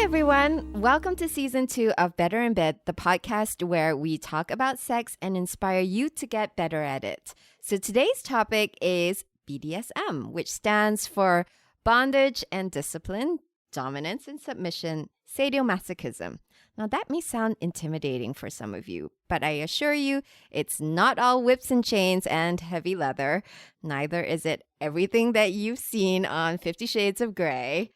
Everyone, welcome to season 2 of Better in Bed, the podcast where we talk about sex and inspire you to get better at it. So today's topic is BDSM, which stands for bondage and discipline, dominance and submission, sadomasochism. Now that may sound intimidating for some of you, but I assure you it's not all whips and chains and heavy leather. Neither is it everything that you've seen on 50 Shades of Grey.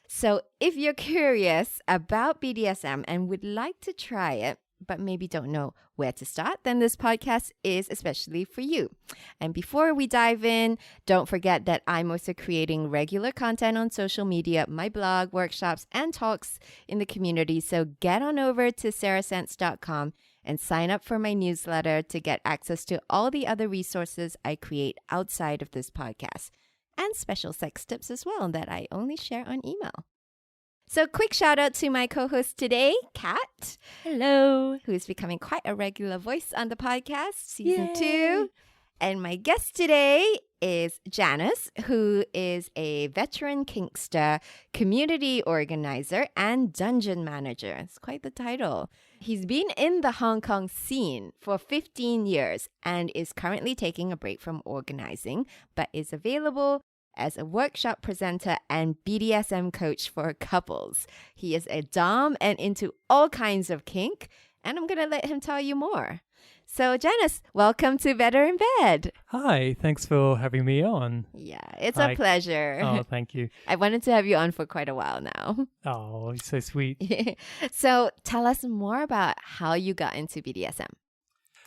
So if you're curious about BDSM and would like to try it, but maybe don't know where to start, then this podcast is especially for you. And before we dive in, don't forget that I'm also creating regular content on social media, my blog, workshops, and talks in the community. So get on over to sarahsense.com and sign up for my newsletter to get access to all the other resources I create outside of this podcast. And special sex tips as well that I only share on email. So quick shout out to my co-host today, Kat. Hello. Who is becoming quite a regular voice on the podcast, season 2. And my guest today is Janice, who is a veteran kinkster, community organizer, and dungeon manager. It's quite the title. He's been in the Hong Kong scene for 15 years and is currently taking a break from organizing, but is available as a workshop presenter and BDSM coach for couples. He is a dom and into all kinds of kink, and I'm going to let him tell you more. So, Janice, welcome to Better in Bed. Hi, thanks for having me on. Yeah, it's a pleasure. Oh, thank you. I wanted to have you on for quite a while now. Oh, you're so sweet. So, tell us more about how you got into BDSM.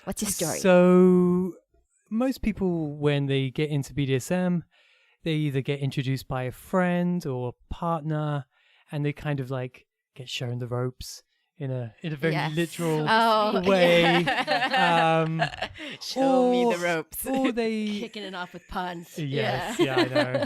What's your story? So, most people, when they get into BDSM, they either get introduced by a friend or a partner, and they kind of like get shown the ropes in a very literal way. Yeah. Show me the ropes. Or they Kicking it off with puns. Yes, yeah, I know.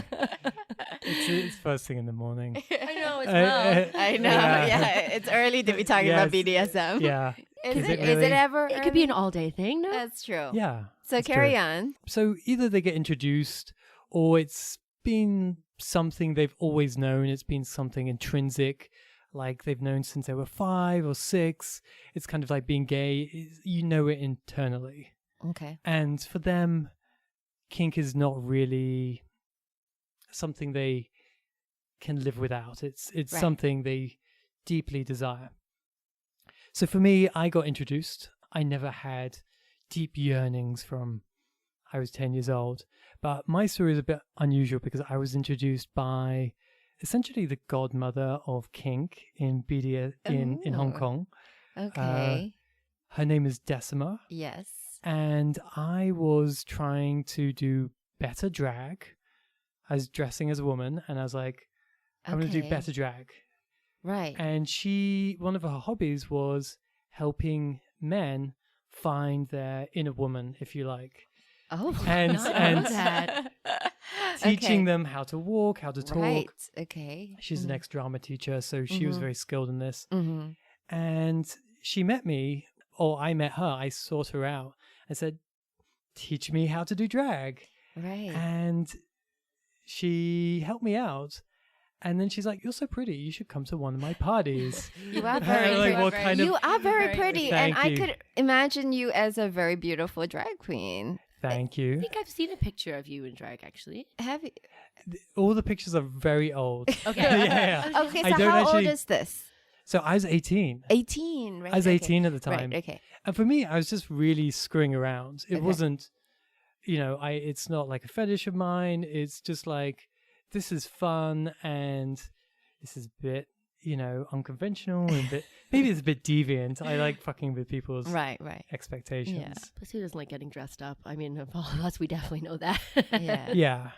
It's first thing in the morning. I know as well. I know. Yeah, it's early to be talking about BDSM. Yeah. Is it really? ever? It could be an all-day thing, no? That's true. Yeah. So carry on. So either they get introduced, or it's been something they've always known. It's been something intrinsic, like they've known since they were 5 or 6. It's kind of like being gay. You know it internally. Okay. And for them, kink is not really something they can live without. It's something they deeply desire. So for me, I got introduced. I never had deep yearnings from I was 10 years old. But my story is a bit unusual because I was introduced by essentially the godmother of kink in in Hong Kong. Okay. Her name is Decima. Yes. And I was trying to do better drag. I was dressing as a woman and I was like, I'm going to do better drag. Right. And one of her hobbies was helping men find their inner woman, if you like. Oh, and teaching Okay. them how to walk, how to talk. Right. Okay. She's an ex-drama teacher, so she was very skilled in this. Mm-hmm. And she met me, or I met her. I sought her out. I said, teach me how to do drag. Right. And she helped me out. And then she's like, you're so pretty. You should come to one of my parties. You are very Like, pretty. what kind of- You are very pretty. And Thank I you. could imagine you as a very beautiful drag queen. Thank I you. think I've seen a picture of you in drag, actually. Have you? All the pictures are very old. Okay. Yeah. Okay, I so don't how old actually- is this? So I was 18. 18, right? I was Okay. 18 at the time. Right, okay. And for me, I was just really screwing around. It Okay. wasn't, it's not like a fetish of mine. It's just like, this is fun and this is a bit, unconventional and maybe it's a bit deviant. I like fucking with people's Right. expectations. Yeah. Plus, who doesn't like getting dressed up? I mean, of all of us, we definitely know that. Yeah. Yeah.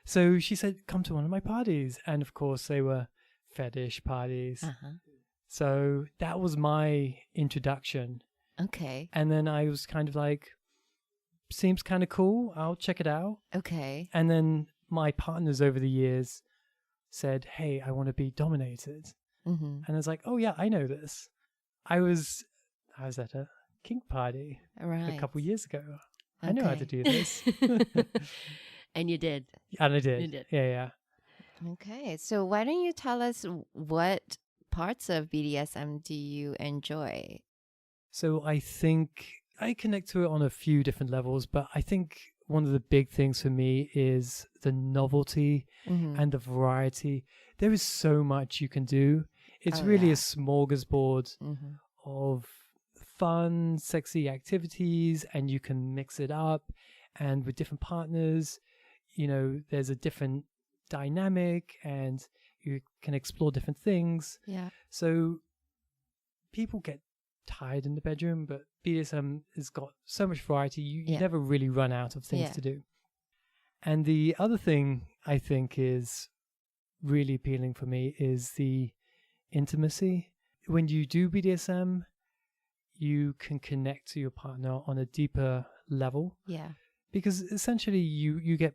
So she said, come to one of my parties. And of course, they were fetish parties. Uh-huh. So that was my introduction. Okay. And then I was kind of like, seems kind of cool. I'll check it out. Okay. And then my partners over the years said, "Hey, I want to be dominated." Mm-hmm. And I was like, "Oh yeah, I know this. I was at a kink party Right. a couple years ago. I know how to do this." And you did. And I did. You did. Yeah. Okay. So why don't you tell us what parts of BDSM do you enjoy? So I think I connect to it on a few different levels, but I think one of the big things for me is the novelty Mm-hmm. and the variety. There is so much you can do. It's really a smorgasbord Mm-hmm. of fun, sexy activities, and you can mix it up. And with different partners, there's a different dynamic and you can explore different things. Yeah. So people get tired in the bedroom, but BDSM has got so much variety. You never really run out of things to do. And the other thing I think is really appealing for me is the intimacy. When you do BDSM, you can connect to your partner on a deeper level. Yeah. Because essentially you get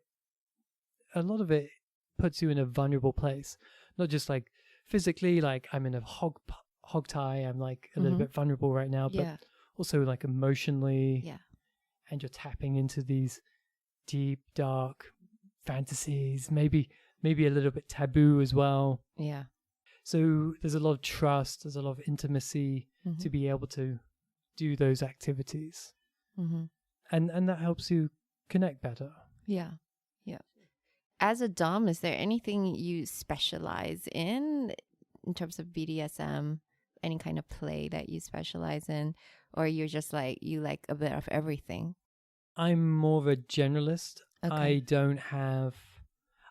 a lot of it puts you in a vulnerable place. Not just like physically, like I'm in a hog tie, I'm like a little bit vulnerable right now, but also like emotionally. Yeah. And you're tapping into these deep, dark fantasies, maybe a little bit taboo as well. Yeah. So there's a lot of trust, there's a lot of intimacy to be able to do those activities. Mm-hmm. And that helps you connect better. Yeah. Yeah. As a Dom, is there anything you specialize in terms of BDSM? Any kind of play that you specialize in? Or you're just like, you like a bit of everything? I'm more of a generalist. Okay.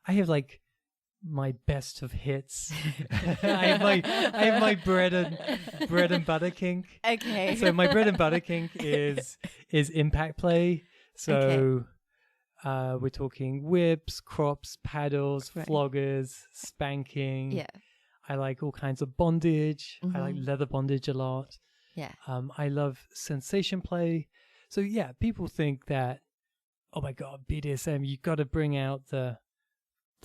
I have like my best of hits. I have my bread and butter kink. Okay. So my bread and butter kink is impact play. So we're talking whips, crops, paddles, floggers, spanking. Yeah. I like all kinds of bondage. I like leather bondage a lot. Yeah. I love sensation play. So yeah, people think that, oh my God, BDSM, you got to bring out the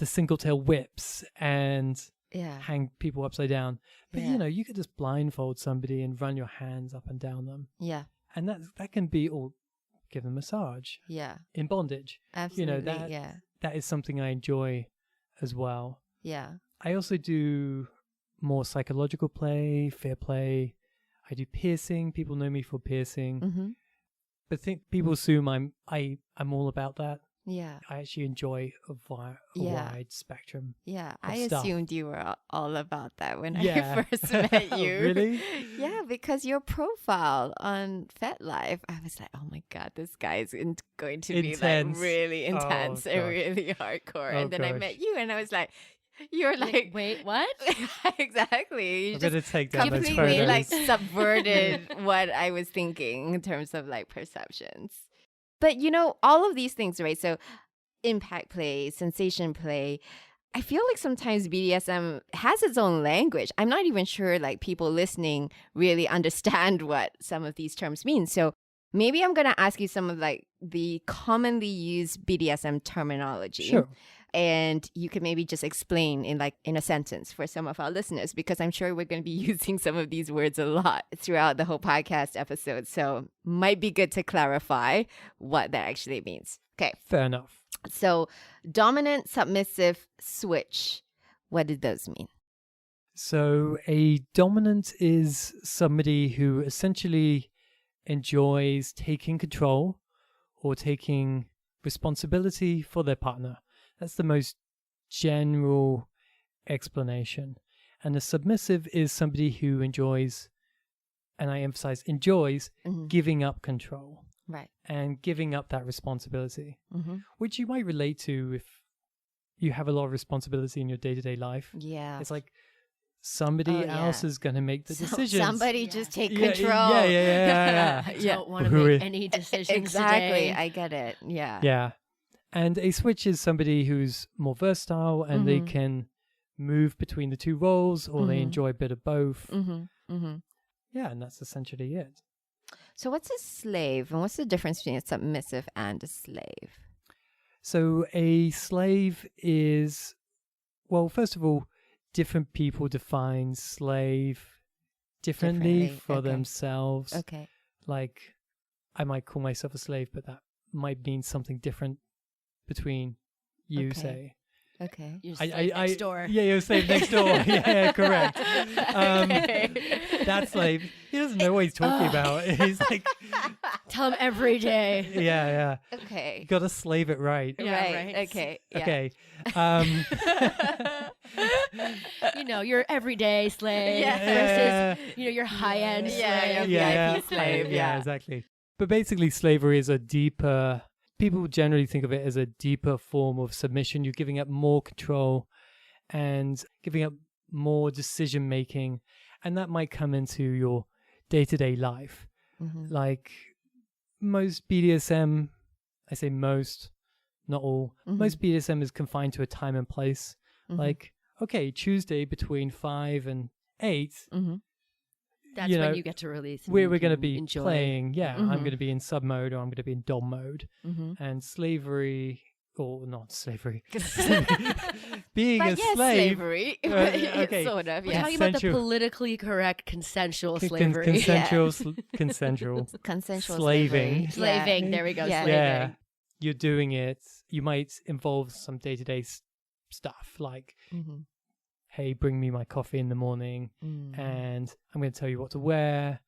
single tail whips and hang people upside down. But you could just blindfold somebody and run your hands up and down them. Yeah. And that can be all, give them a massage. Yeah. In bondage. Absolutely. That is something I enjoy as well. Yeah. I also do more psychological play, fear play. I do piercing. People know me for piercing. Mm-hmm. But people assume I'm all about that. Yeah. I actually enjoy a wide spectrum. Yeah. of I stuff. assumed you were all about that when I first met you. Really? Yeah, because your profile on FetLife, I was like, oh my God, this guy is going to be like really intense and really hardcore. And then I met you and I was like, you're like, wait, what? Exactly. You I'm gonna take down those completely photos. like subverted what I was thinking in terms of like perceptions. But all of these things, right? So impact play, sensation play. I feel like sometimes BDSM has its own language. I'm not even sure like people listening really understand what some of these terms mean. So maybe I'm going to ask you some of like the commonly used BDSM terminology. Sure. And you could maybe just explain in a sentence for some of our listeners, because I'm sure we're going to be using some of these words a lot throughout the whole podcast episode. So might be good to clarify what that actually means. Okay. Fair enough. So dominant, submissive, switch. What did those mean? So a dominant is somebody who essentially enjoys taking control or taking responsibility for their partner. That's the most general explanation. And a submissive is somebody who enjoys, and I emphasize enjoys, giving up control. Right. And giving up that responsibility, Mm-hmm. which you might relate to if you have a lot of responsibility in your day-to-day life. Yeah. It's like somebody else is going to make the decisions. Somebody just take Yeah. control. Yeah. I don't want to make any decisions Exactly. today. I get it. Yeah. Yeah. And a switch is somebody who's more versatile and they can move between the two roles, or they enjoy a bit of both. Yeah, and that's essentially it. So what's a slave, and what's the difference between a submissive and a slave? So a slave is Well, first of all, different people define slave differently for themselves. Okay. Like, I might call myself a slave, but that might mean something different between you, say. Okay. You're slave next door. Yeah, you're slave next door. Yeah, correct. That slave, he doesn't know what he's talking about. He's like... Tell him every day. Yeah. Okay. You got to slave it right. Yeah, right. Okay. Yeah. Okay. Your everyday slave versus, your high-end slave. VIP slave. Yeah, exactly. But basically, slavery is a deeper... People generally think of it as a deeper form of submission. You're giving up more control and giving up more decision-making. And that might come into your day-to-day life. Mm-hmm. Like most BDSM, I say most, not all, most BDSM is confined to a time and place. Mm-hmm. Like, okay, Tuesday between 5 and 8, that's when you get to release. We're going to be enjoy. playing. Yeah, I'm going to be in sub mode or I'm going to be in dom mode. And slavery, or not slavery, being a slave. Slavery. Okay. Sort of. We're Yeah. talking about the politically correct consensual slavery. Consensual Consensual slaving. Slaving. There we go. Yeah. Slaving. Yeah, you're doing it. You might involve some day-to-day stuff like, hey, bring me my coffee in the morning, and I'm going to tell you what to wear.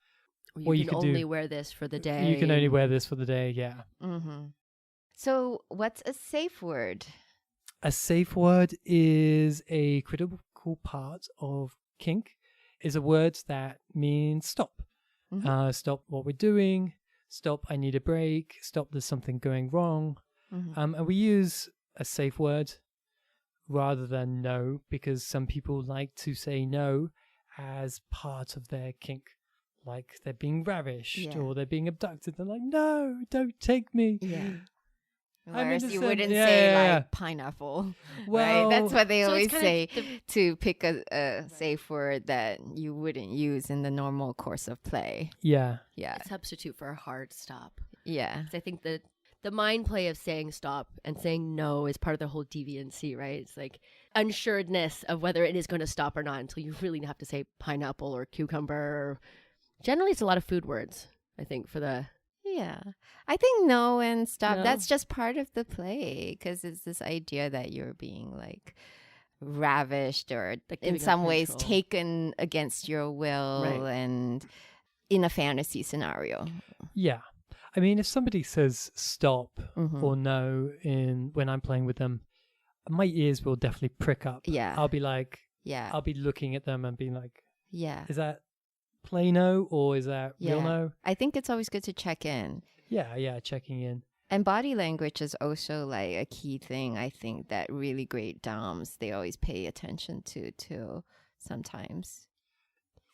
Or you can only wear this for the day. You can only wear this for the day, yeah. So what's a safe word? A safe word is a critical part of kink, is a word that means stop. Stop what we're doing, stop, I need a break, stop, there's something going wrong. And we use a safe word rather than no, because some people like to say no as part of their kink. Like they're being ravished or they're being abducted. They're like, no, don't take me. Yeah. I'm Whereas you wouldn't innocent. say Yeah. like pineapple. Well, right? That's what they So always it's kind say, of to pick a safe word that you wouldn't use in the normal course of play. Yeah. Yeah. a substitute for a hard stop. Yeah. 'Cause I think that the mind play of saying stop and saying no is part of the whole deviancy, right? It's like unsuredness of whether it is going to stop or not until you really have to say pineapple or cucumber. Or... Generally, it's a lot of food words, I think, for the... Yeah. I think no and stop, No. that's just part of the play, because it's this idea that you're being like ravished or Like in giving up some ways control. taken against your will and in a fantasy scenario. Yeah. I mean, if somebody says stop Mm-hmm. or no when I'm playing with them, my ears will definitely prick up. Yeah. I'll be like, Yeah. I'll be looking at them and being like, Yeah. is that play no or is that real Yeah. no? I think it's always good to check in. Yeah, checking in. And body language is also like a key thing, I think, that really great doms, they always pay attention to too sometimes.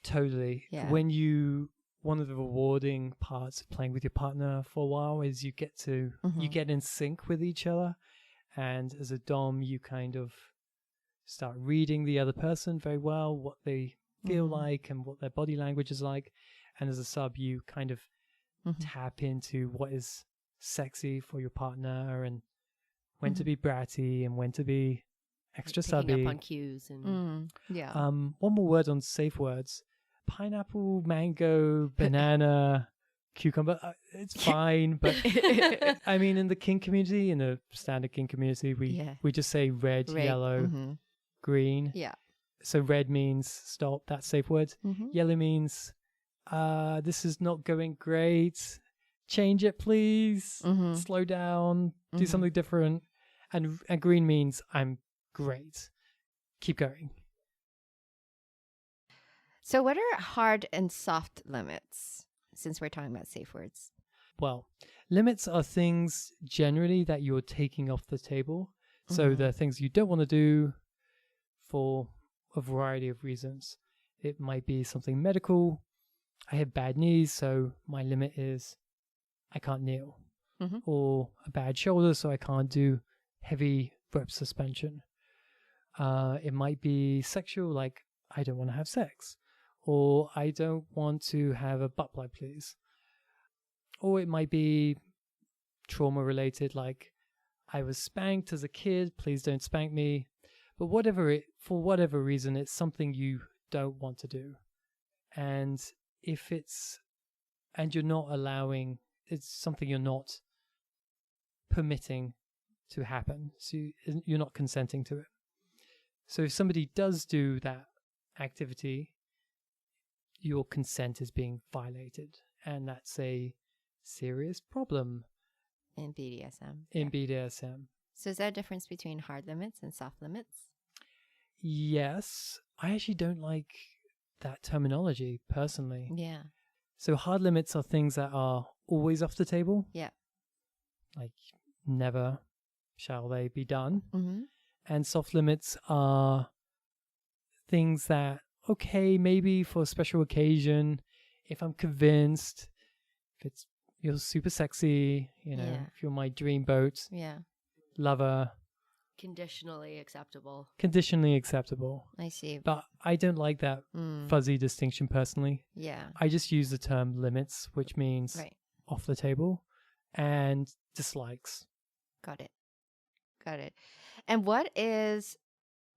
Totally. Yeah. One of the rewarding parts of playing with your partner for a while is you get in sync with each other. And as a dom, you kind of start reading the other person very well, what they feel like and what their body language is like. And as a sub, you kind of tap into what is sexy for your partner and when to be bratty and when to be extra Picking subby. up on cues and Yeah. One more word on safe words. Pineapple, mango, banana, cucumber. It's fine, but I mean, in the kink community, in the standard kink community, we just say red, yellow, green. Yeah. So red means stop, that's safe words. Yellow means this is not going great. Change it, please. Slow down. Do something different. And green means I'm great. Keep going. So what are hard and soft limits, since we're talking about safe words? Well, limits are things generally that you're taking off the table. So they're things you don't want to do for a variety of reasons. It might be something medical. I have bad knees, so my limit is I can't kneel. Or a bad shoulder, so I can't do heavy rope suspension. It might be sexual, like I don't want to have sex. Or I don't want to have a butt plug, please. Or it might be trauma related, like I was spanked as a kid, please don't spank me. But for whatever reason, it's something you don't want to do. And you're not allowing, it's something you're not permitting to happen. So you're not consenting to it. So if somebody does do that activity, your consent is being violated. And that's a serious problem In BDSM. in BDSM. So is there a difference between hard limits and soft limits? Yes. I actually don't like that terminology personally. Yeah. So hard limits are things that are always off the table. Yeah. Like never shall they be done. Mm-hmm. And soft limits are things that, okay, maybe for a special occasion, if I'm convinced, you're super sexy, if you're my dreamboat Yeah. lover, Conditionally acceptable. I see. But I don't like that fuzzy distinction personally. Yeah. I just use the term limits, which means off the table, and dislikes. Got it. And what is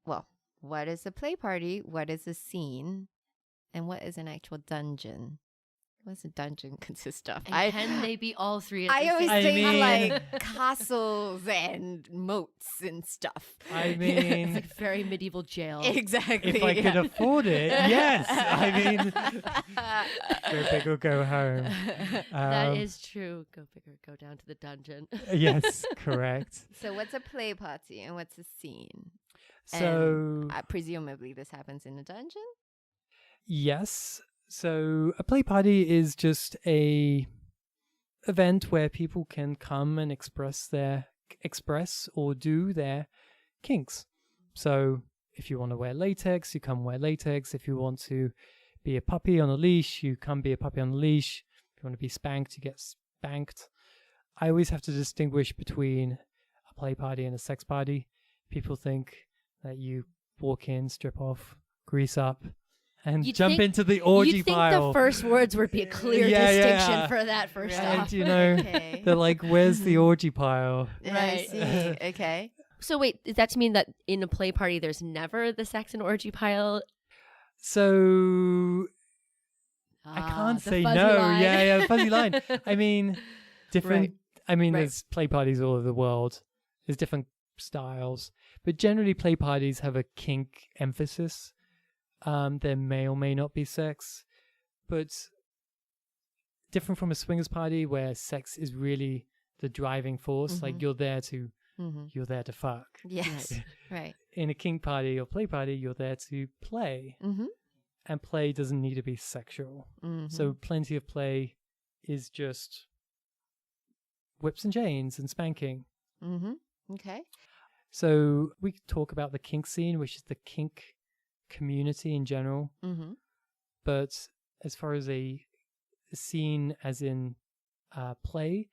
a play party? What is a scene? And what is an actual dungeon? What does a dungeon consist of? And can they be all three at the I always same think time? like castles and moats and stuff. I It's mean, like very medieval jail. Exactly. if I could afford it, yes. I mean, go big or go home. That is true. Go big or go down to the dungeon. Yes, correct. So what's a play party and what's a scene? So, Presumably this happens in a dungeon? yes. So a play party is just a event where people can come and express or do their kinks. So if you want to wear latex, you come wear latex. If you want to be a puppy on a leash, you come be a puppy on a leash. If you want to be spanked, you get spanked. I always have to distinguish between a play party and a sex party. People think that you walk in, strip off, grease up, and jump into the orgy you'd think pile. the first words would be a clear distinction for that first off. And, Okay. they're like, where's the orgy pile? I Right. see. Okay. So wait, does that mean that in a play party there's never the sex and orgy pile? So I can't the say fuzzy no. line. Yeah, fuzzy line. I mean, different. Right. I mean, Right. there's play parties all over the world. There's different styles, but generally, play parties have a kink emphasis. There may or may not be sex, but different from a swingers party where sex is really the driving force. Like you're there to fuck. Yes. Right. In a kink party or play party, you're there to play. Mm-hmm. And play doesn't need to be sexual. Mm-hmm. So plenty of play is just whips and chains and spanking. Mm-hmm. Okay. So we could talk about the kink scene, which is the kink community in general. Mm-hmm. But as far as a scene as in play,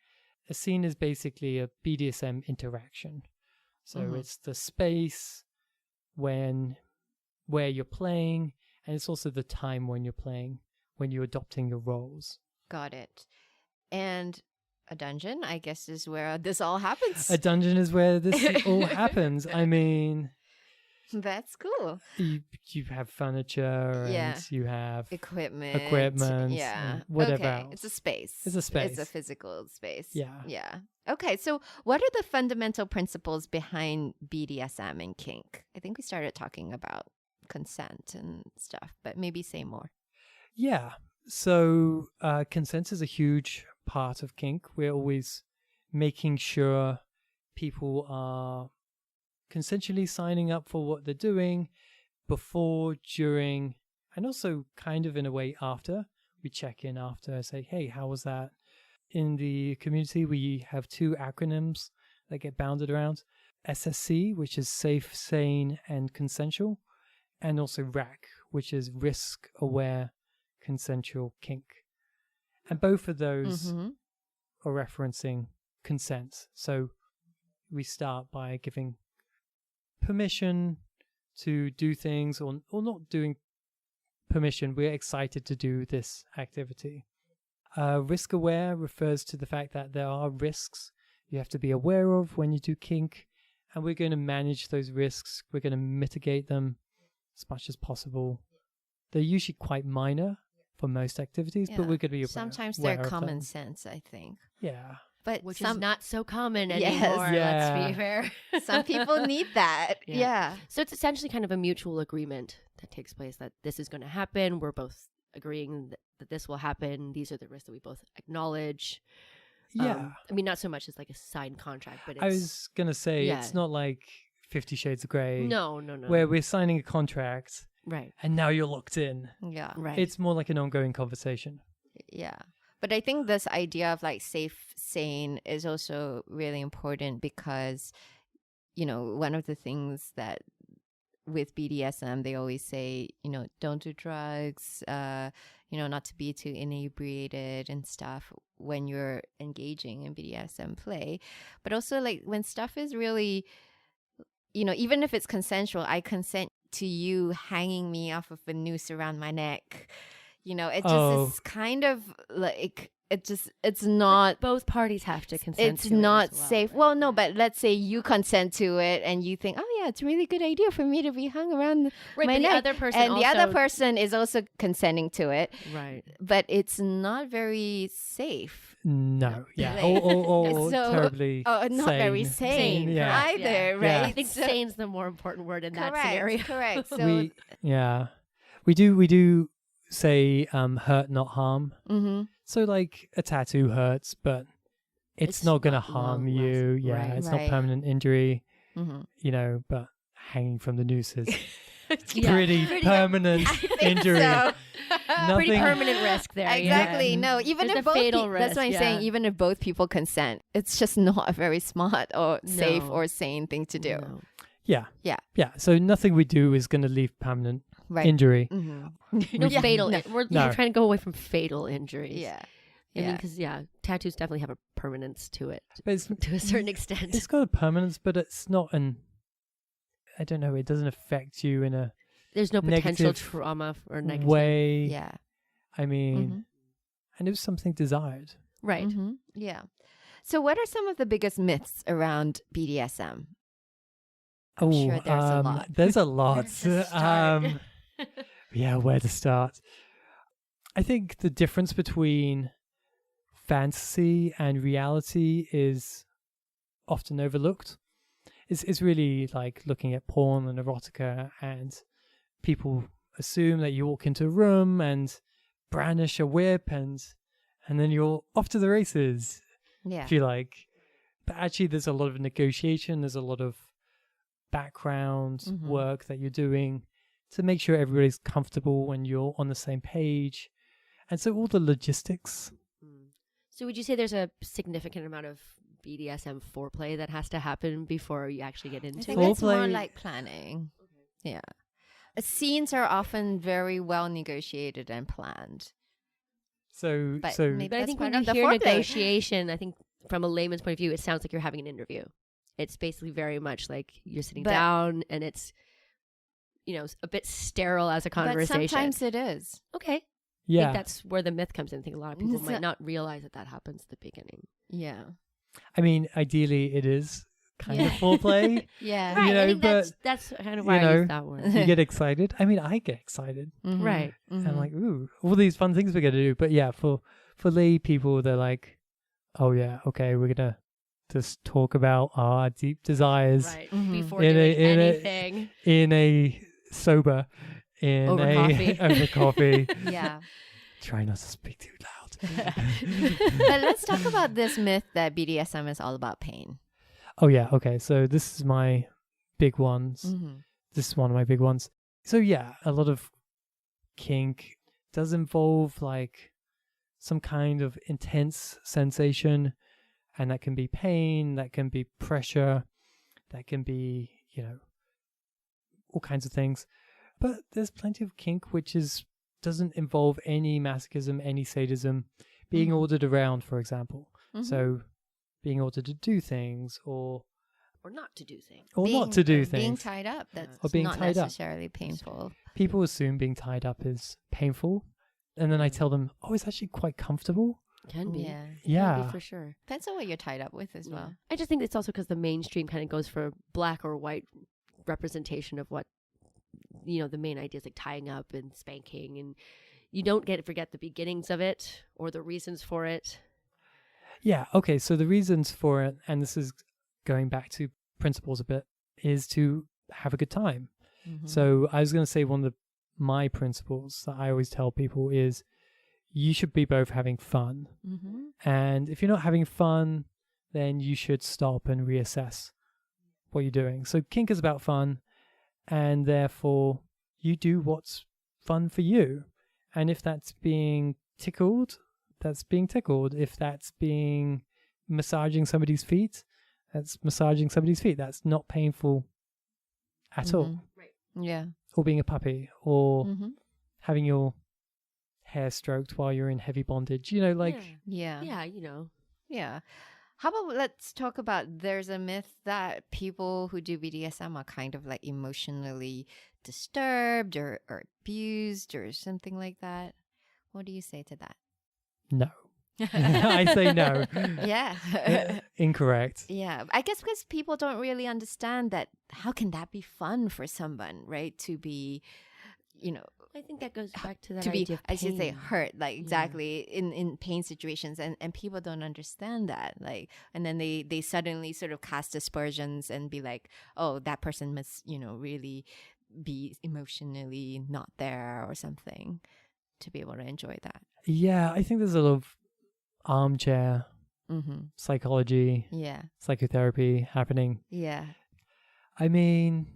a scene is basically a BDSM interaction. So it's the space where you're playing, and it's also the time when you're playing, when you're adopting your roles. Got it. And a dungeon, I guess, is where this all happens. A dungeon is where this all happens. I mean, That's cool. you have furniture and you have Equipment. yeah, and whatever Okay. else. It's a space. It's a space. It's a physical space. Yeah. Yeah. Okay. So what are the fundamental principles behind BDSM and kink? I think we started talking about consent and stuff, but maybe say more. Yeah. So consent is a huge part of kink. We're always making sure people are consensually signing up for what they're doing before, during, and also kind of in a way after. We check in after, say, hey, how was that? In the community, we have two acronyms that get bounded around. SSC, which is safe, sane, and consensual. And also RAC, which is risk aware, consensual kink. And both of those are referencing consent. So we start by giving permission to do things, or not doing permission. We're excited to do this activity. Risk aware refers to the fact that there are risks you have to be aware of when you do kink, and we're going to manage those risks. We're going to mitigate them as much as possible. They're usually quite minor for most activities, but we're going to be aware. Sometimes aware they're of common them. sense, I think. Yeah. But Which is not so common anymore, Yes. let's be fair. some people need that. Yeah. Yeah. So it's essentially kind of a mutual agreement that takes place that this is going to happen. We're both agreeing that this will happen. These are the risks that we both acknowledge. Yeah. I mean, not so much as like a signed contract, but it's... I was going to say, Yeah. it's not like 50 Shades of Grey. No. Where we're signing a contract Right. and now you're locked in. Yeah. Right. It's more like an ongoing conversation. Yeah. But I think this idea of like safe, sane is also really important because, you know, one of the things that with BDSM, they always say, you know, don't do drugs, you know, not to be too inebriated and stuff when you're engaging in BDSM play. But also like when stuff is really, you know, even if it's consensual, I consent to you hanging me off of a noose around my neck. You know, it just is kind of like, it's not. Both parties have to consent It's to not it as well, safe. right? Well, no, but let's say you consent to it and you think, oh yeah, it's a really good idea for me to be hung around Right, my but the neck. other person and the other also- person is also consenting to it, Right. but it's not very safe. No. Yeah. Like- Or So- terribly Oh, not very sane Yeah. either, Yeah. right? Yeah. I think sane's the more important word in that scenario. Correct. So, We do say hurt not harm. mhm. So like a tattoo hurts, but it's not going to not harm long-lasting. you. Yeah, Right. it's Right. not permanent injury, Mhm. you know, but hanging from the noose is Yeah. pretty permanent injury. So, Pretty Nothing- permanent risk there. exactly. Yeah. No, even There's if a both fatal that's what I'm risk, saying. yeah. Even if both people consent, it's just not a very smart or safe No. or sane thing to do. No. Yeah. Yeah. Yeah. So nothing we do is going to leave permanent Right. injury. Mm-hmm. No Yeah. fatal. No. We're No. trying to go away from fatal injuries. Yeah. I mean, Yeah. because tattoos definitely have a permanence to it But it's, to a certain extent. it's got a permanence, but it's not I don't know, it doesn't affect you in a There's no potential negative trauma or negative. way. Yeah. I mean, Mhm. and it was something desired. Right. Mhm. Yeah. So, what are some of the biggest myths around BDSM? I'm sure there's a lot. There's a lot. Where to start? Yeah, where to start? I think the difference between fantasy and reality is often overlooked. It's really like looking at porn and erotica, and people assume that you walk into a room and brandish a whip and then you're off to the races, Yeah. if you like. But actually there's a lot of negotiation, there's a lot of background Mhm. work that you're doing to make sure everybody's comfortable and you're on the same page. And so all the logistics. So would you say there's a significant amount of BDSM foreplay that has to happen before you actually get I into think it? it's more Foreplay- like planning. Yeah. Scenes are often very well negotiated and planned. So But maybe But I that's think part when of you the hear foreplay. negotiation, I think from a layman's point of view, it sounds like you're having an interview. It's basically very much like you're sitting But- down and it's, a bit sterile as a conversation. But sometimes it is. Okay. I yeah. think that's where the myth comes in. I think a lot of people It's might not- not realize that happens at the beginning. Yeah. I mean, ideally it is kind of Yeah. foreplay. Yeah. Right. You know, I think but, that's kind of you why I know, use that word. You get excited. I mean, I get excited. Mhm. Right. Mhm. I'm like, ooh, all these fun things we're going to do. But yeah, for lay people, they're like, oh yeah, okay, we're going to just talk about our deep desires Right. Mhm. Before In doing a- in a- anything. in a sober, in Over a coffee. over coffee. Yeah. Try not to speak too loud. But let's talk about this myth that BDSM is all about pain. Oh yeah, okay. So this is my big ones. Mm-hmm. This is one of my big ones. So yeah, a lot of kink does involve like some kind of intense sensation, and that can be pain, that can be pressure, that can be, all kinds of things. But there's plenty of kink which doesn't involve any masochism, any sadism, being Mhm. ordered around, for example. Mhm. So being ordered to do things or Or not to do things. not to do Being things. tied up, that's Or being not tied up. necessarily painful. People assume being tied up is painful. And then I tell them, oh, it's actually quite comfortable. Can be. Yeah. Yeah. Can be for sure. Depends on what you're tied up with as well. I just think it's also because the mainstream kind of goes for black or white representation of what, the main ideas like tying up and spanking, and you don't forget the beginnings of it or the reasons for it. Yeah. Okay. So the reasons for it, and this is going back to principles a bit, is to have a good time. Mm-hmm. So I was going to say one of my principles that I always tell people is you should be both having fun. Mm-hmm. And if you're not having fun, then you should stop and reassess what you're doing. So kink is about fun, and therefore you do what's fun for you. And if that's being tickled, that's being tickled. If that's being massaging somebody's feet, that's massaging somebody's feet. That's not painful at all. Right. Yeah. Or being a puppy, or Mm-hmm. having your hair stroked while you're in heavy bondage. Yeah. Yeah. Yeah. How about let's talk about there's a myth that people who do BDSM are kind of like emotionally disturbed or abused or something like that. What do you say to that? no. I say no. Yeah. Incorrect. Yeah. I guess because people don't really understand that how can that be fun for someone, right? To be, I think that goes back to that to be, idea of as you say, pain. hurt, like exactly in pain situations, and people don't understand that, like, and then they suddenly sort of cast aspersions and be like, oh, that person must really be emotionally not there or something to be able to enjoy that. Yeah, I think there's a lot of armchair Mm-hmm. psychology, Yeah. psychotherapy happening. Yeah. I mean,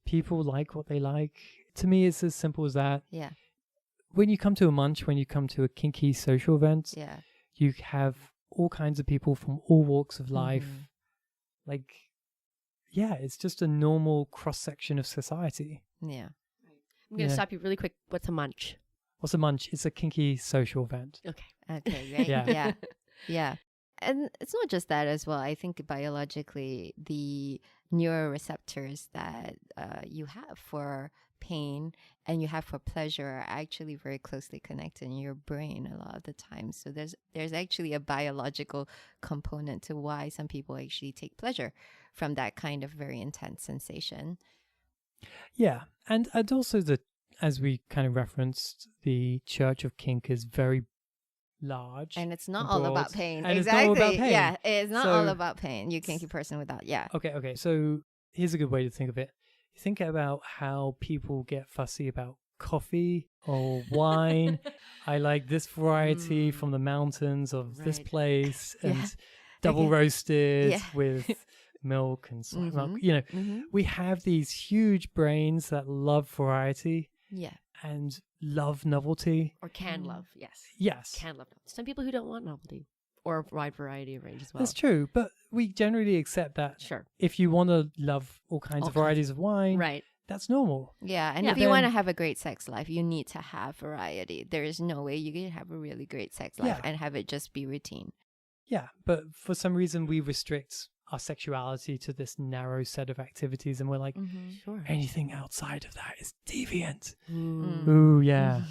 people like what they like. To me, it's as simple as that. Yeah. When you come to a munch, when you come to a kinky social event, Yeah. you have all kinds of people from all walks of life. Mhm. Like, yeah, it's just a normal cross-section of society. Yeah. I'm going to stop you really quick. What's a munch? What's a munch? It's a kinky social event. Okay. Okay, right? Yeah. Yeah. Yeah. And it's not just that as well. I think biologically, the neuroreceptors that you have for pain and you have for pleasure are actually very closely connected in your brain a lot of the time. So there's actually a biological component to why some people actually take pleasure from that kind of very intense sensation. Yeah, and also as we kind of referenced, the Church of Kink is very large. And it's not and all about broad, pain. and Exactly. it's not all about pain. Yeah, it's not all So- about pain. You kinky person without, yeah. Okay, so here's a good way to think of it. Think about how people get fussy about coffee or wine. I like this variety from the mountains of this Right. place, Yeah. and double Okay. roasted Yeah. with milk and soy milk. Mhm. Mm-hmm. We have these huge brains that love variety Yeah. and love novelty. Or can love. Yes. Yes, Can love. Some people who don't want novelty or a wide variety of range as well. that's true. But we generally accept that Sure. if you want to love all kinds All of kinds varieties of wine, Right. that's normal. Yeah, and Yeah. if you want to Then- have a great sex life, you need to have variety. There is no way you can have a really great sex life Yeah. and have it just be routine. Yeah, but for some reason we restrict our sexuality to this narrow set of activities, and we're like, Sure. anything outside of that is deviant. Mm. Ooh, yeah.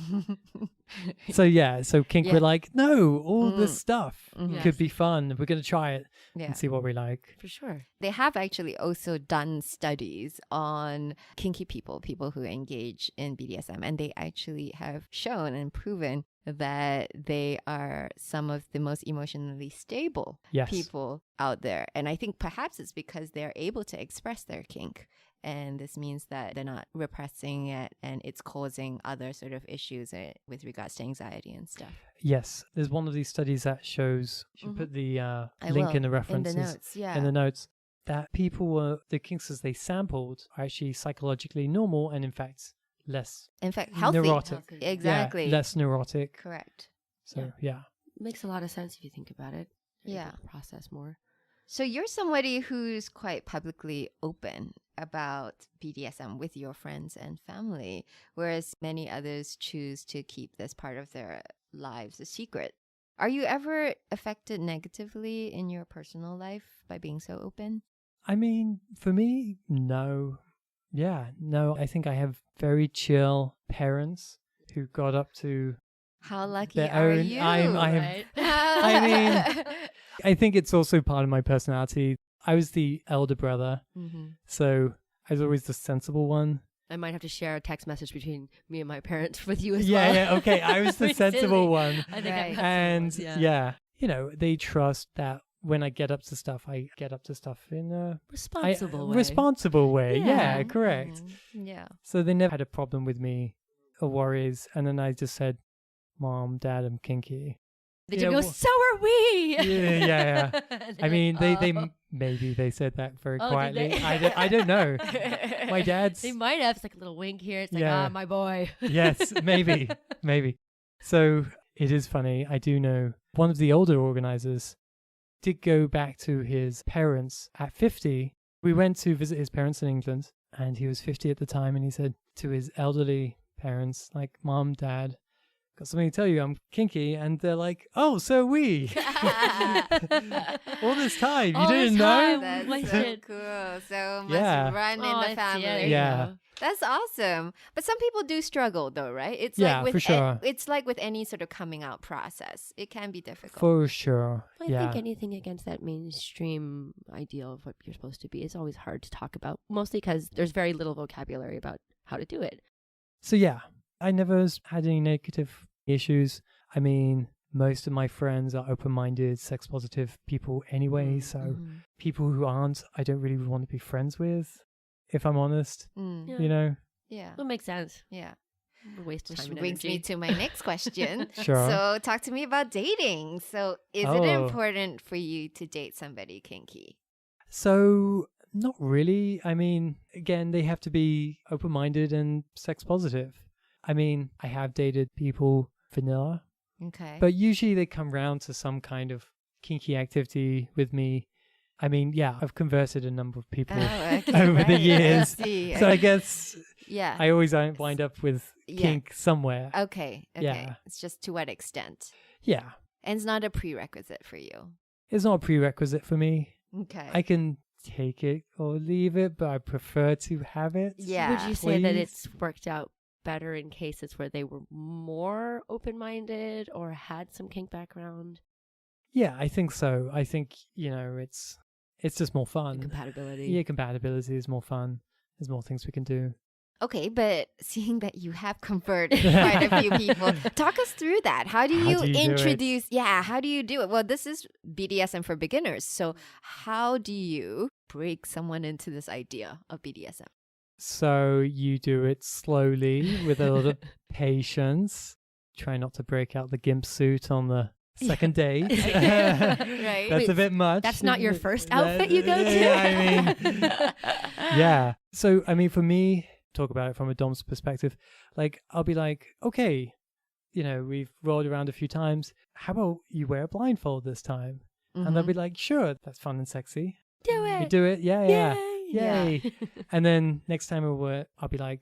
So kink, Yeah. we're like, no, all this Mhm. stuff Mhm. could be fun. We're going to try it Yeah. and see what we like. For sure. They have actually also done studies on kinky people who engage in BDSM, and they actually have shown and proven that they are some of the most emotionally stable Yes. people out there. And I think perhaps it's because they're able to express their kink. And this means that they're not repressing it and it's causing other sort of issues with regards to anxiety and stuff. Yes. There's one of these studies that shows, you should Mhm. put the I link will, in the references. In the notes, yeah. in the notes, that people were, the kinksters they sampled are actually psychologically normal and in fact less In fact, healthy. neurotic. Healthy. Exactly. Yeah, less neurotic. Correct. So yeah. Makes a lot of sense if you think about it. You're Yeah. able to process more. So you're somebody who's quite publicly open about BDSM with your friends and family, whereas many others choose to keep this part of their lives a secret. Are you ever affected negatively in your personal life by being so open? I mean, for me, no. Yeah, no, I think I have very chill parents who got up to How lucky their are own. you? Right? I mean, I think it's also part of my personality. I was the elder brother, so I was always the sensible one. I might have to share a text message between me and my parents with you as Yeah, well. yeah, okay. I was the We're sensible silly. one. I think Right. I'm And you know, they trust that when I get up to stuff, I get up to stuff in a responsible way. responsible way. Yeah. Yeah, correct. Yeah. So they never had a problem with me or worries. And then I just said, Mom, Dad, I'm kinky. Did Yeah, you go, well- so are we? Yeah. And I they're mean, like, they "Oh." maybe they said that very Oh, did quietly. they? I don't know. My dad's They might have. It's like a little wink here. It's like, Yeah. my boy. yes, maybe. So it is funny. I do know one of the older organizers did go back to his parents at 50. We went to visit his parents in England, and he was 50 at the time, and he said to his elderly parents, like, Mom, Dad, got something to tell you, I'm kinky. And they're like, oh, so we. All this time, you All didn't this know? time. That's Why so should- cool. So must Yeah. run Oh, in I the see. family. There you Yeah. go. That's awesome. But some people do struggle though, right? It's Yeah, like with for sure. it's like with any sort of coming out process. It can be difficult. For sure. I yeah. think anything against that mainstream ideal of what you're supposed to be is always hard to talk about, mostly because there's very little vocabulary about how to do it. So yeah, I never had any negative issues. I mean, most of my friends are open-minded, sex-positive people anyway. So people who aren't, I don't really want to be friends with, if I'm honest. Yeah. You know? Yeah. That makes sense. Yeah. A waste of Which time and brings energy. me to my next question. Sure. So talk to me about dating. So is it Oh. important for you to date somebody kinky? So not really. I mean, again, they have to be open-minded and sex-positive. I mean, I have dated people vanilla, Okay. but usually they come round to some kind of kinky activity with me. I mean, yeah, I've converted a number of people okay, over the right. years. I see. So I guess yeah. I always wind up with Yeah. kink somewhere. Okay. Okay. Yeah. It's just to what extent? Yeah. And it's not a prerequisite for you. It's not a prerequisite for me. Okay. I can take it or leave it, but I prefer to have it. Yeah. Would you say that please. it's worked out better in cases where they were more open-minded or had some kink background? Yeah, I think so. I think, you know, it's just more fun. Compatibility. Yeah, compatibility is more fun. There's more things we can do. Okay, but seeing that you have converted quite a few people, talk us through that. How do you do you do it? introduce? Yeah, how do you do it? Well, this is BDSM for beginners. So, how do you break someone into this idea of BDSM? So you do it slowly with a lot of patience. Try not to break out the gimp suit on the second date. Right. That's a bit much. That's not your first outfit you go to? Yeah, I mean, yeah. So, I mean, for me, talk about it from a dom's perspective, like, I'll be like, okay, you know, we've rolled around a few times. How about you wear a blindfold this time? And they'll be like, sure, that's fun and sexy. Do You it. do it. Yeah. Yay. Yay. And then next time I'll be like,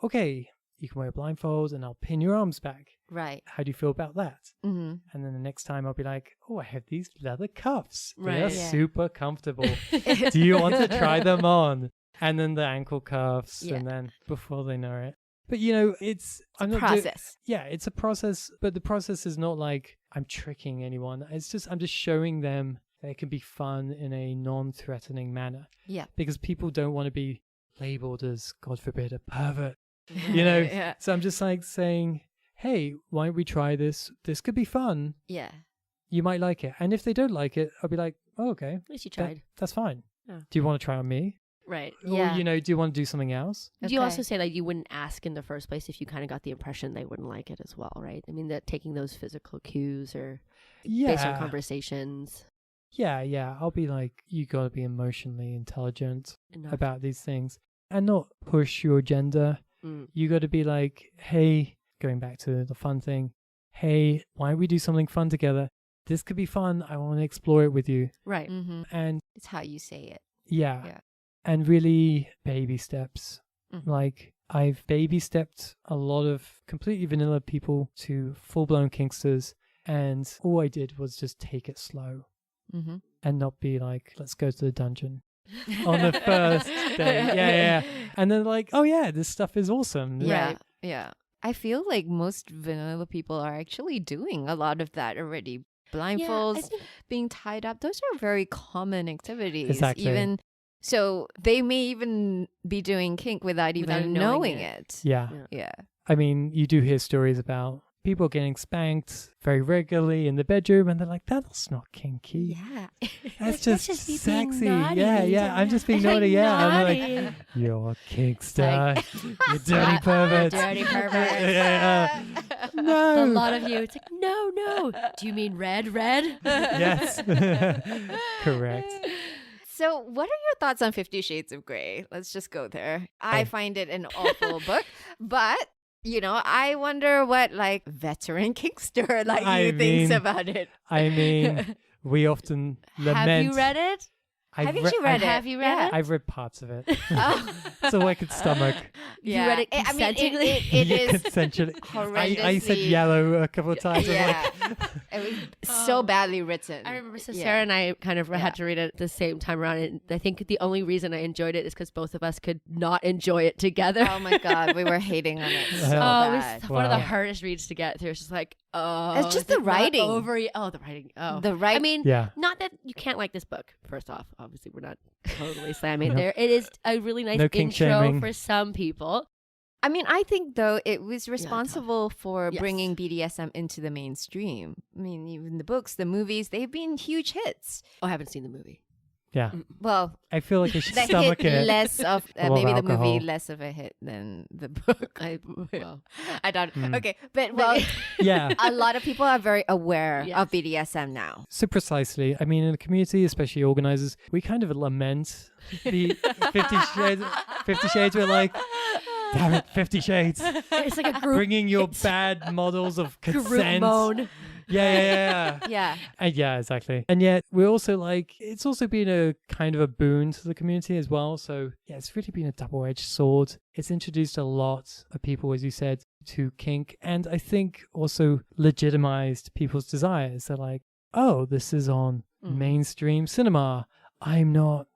okay, you can wear a blindfold and I'll pin your arms back. Right. How do you feel about that? Mm-hmm. And then the next time I'll be like, oh, I have these leather cuffs. Right. They're Yeah. super comfortable. Do you want to try them on? And then the ankle cuffs. Yeah. And then before they know it. But, you know, it's a not process. yeah, it's a process. But the process is not like I'm tricking anyone. I'm just showing them that it can be fun in a non-threatening manner. Yeah. Because people don't want to be labeled as, God forbid, a pervert. You know? Yeah. So I'm just like saying, hey, why don't we try this? This could be fun. Yeah. You might like it. And if they don't like it, I'll be like, oh, okay. At least you that- tried. that's fine. Yeah. Do you want to try on me? Right. Yeah. Or, you know, do you want to do something else? Do you Okay. also say like you wouldn't ask in the first place if you kind of got the impression they wouldn't like it as well, right? I mean, that taking those physical cues or based on Yeah. conversations. Yeah. I'll be like, you got to be emotionally intelligent Enough. about these things and not push your agenda. Mm. You got to be like, hey, going back to the fun thing, hey, why don't we do something fun together? This could be fun. I want to explore it with you. Right. Mm-hmm. And It's how you say it. yeah. And really baby steps. Mhm. Like, I've baby stepped a lot of completely vanilla people to full-blown kinksters, and all I did was just take it slow Mm-hmm. and not be like, let's go to the dungeon on the first day. Yeah. And then like, oh yeah, this stuff is awesome. Yeah. Right. Yeah. I feel like most vanilla people are actually doing a lot of that already. Blindfolds, being tied up, those are very common activities. Exactly. Even so, they may even be doing kink without even knowing it. Yeah. Yeah. I mean, you do hear stories about people getting spanked very regularly in the bedroom, and they're like, "That's not kinky. Yeah. That's That's just just me being sexy. naughty. Yeah. I'm just being naughty. Yeah." I'm like, "You're a kinkster. You dirty pervert. Dirty pervert. Yeah. A No. lot of you. It's like, no. Do you mean red? Yes. Correct. So, what are your thoughts on 50 Shades of Grey? Let's just go there. I find it an awful book, but I wonder what like veteran kinkster like you thinks about it. I mean, we often lament. Have you read it? Haven't you read it? Have you read Yeah. it? I've read parts of it, Oh. so I could stomach. You read it I mean, consentingly? it is Consensually. I said horrendously- yellow a couple of times. I'm Yeah. like, It was so badly written. I remember so Yeah. Sarah and I kind of Yeah. had to read it at the same time around. And I think the only reason I enjoyed it is because both of us could not enjoy it together. Oh my God, we were hating on it so Oh, It bad. was one of the Wow. hardest reads to get through. It's just like, oh, It's just is the it not writing. over. Oh, the writing. Oh, The right. I mean, yeah. not that you can't like this book. First off, obviously we're not totally slamming there. It is a really nice No kink intro shaming. for some people. I think though it was responsible for Yes. bringing BDSM into the mainstream. I mean, even the books, the movies, they've been huge hits. Oh, I haven't seen the movie. Yeah. Well, I feel like I should the stomach hit it. less of A lot of maybe the movie alcohol. less of a hit than the book. Well, I don't. Mm. Okay, but well, Yeah. a lot of people are very aware Yes. of BDSM now. So precisely. I mean, in the community, especially organizers, we kind of lament the 50 Shades. 50 Shades. We're like, damn it, 50 Shades. it's like a group, Bringing your bad models of group consent. moan. Yeah. Yeah. Yeah, exactly. And yet we're also like, it's also been a kind of a boon to the community as well. So yeah, it's really been a double-edged sword. It's introduced a lot of people, as you said, to kink. And I think also legitimized people's desires. They're like, oh, this is on mainstream cinema. I'm not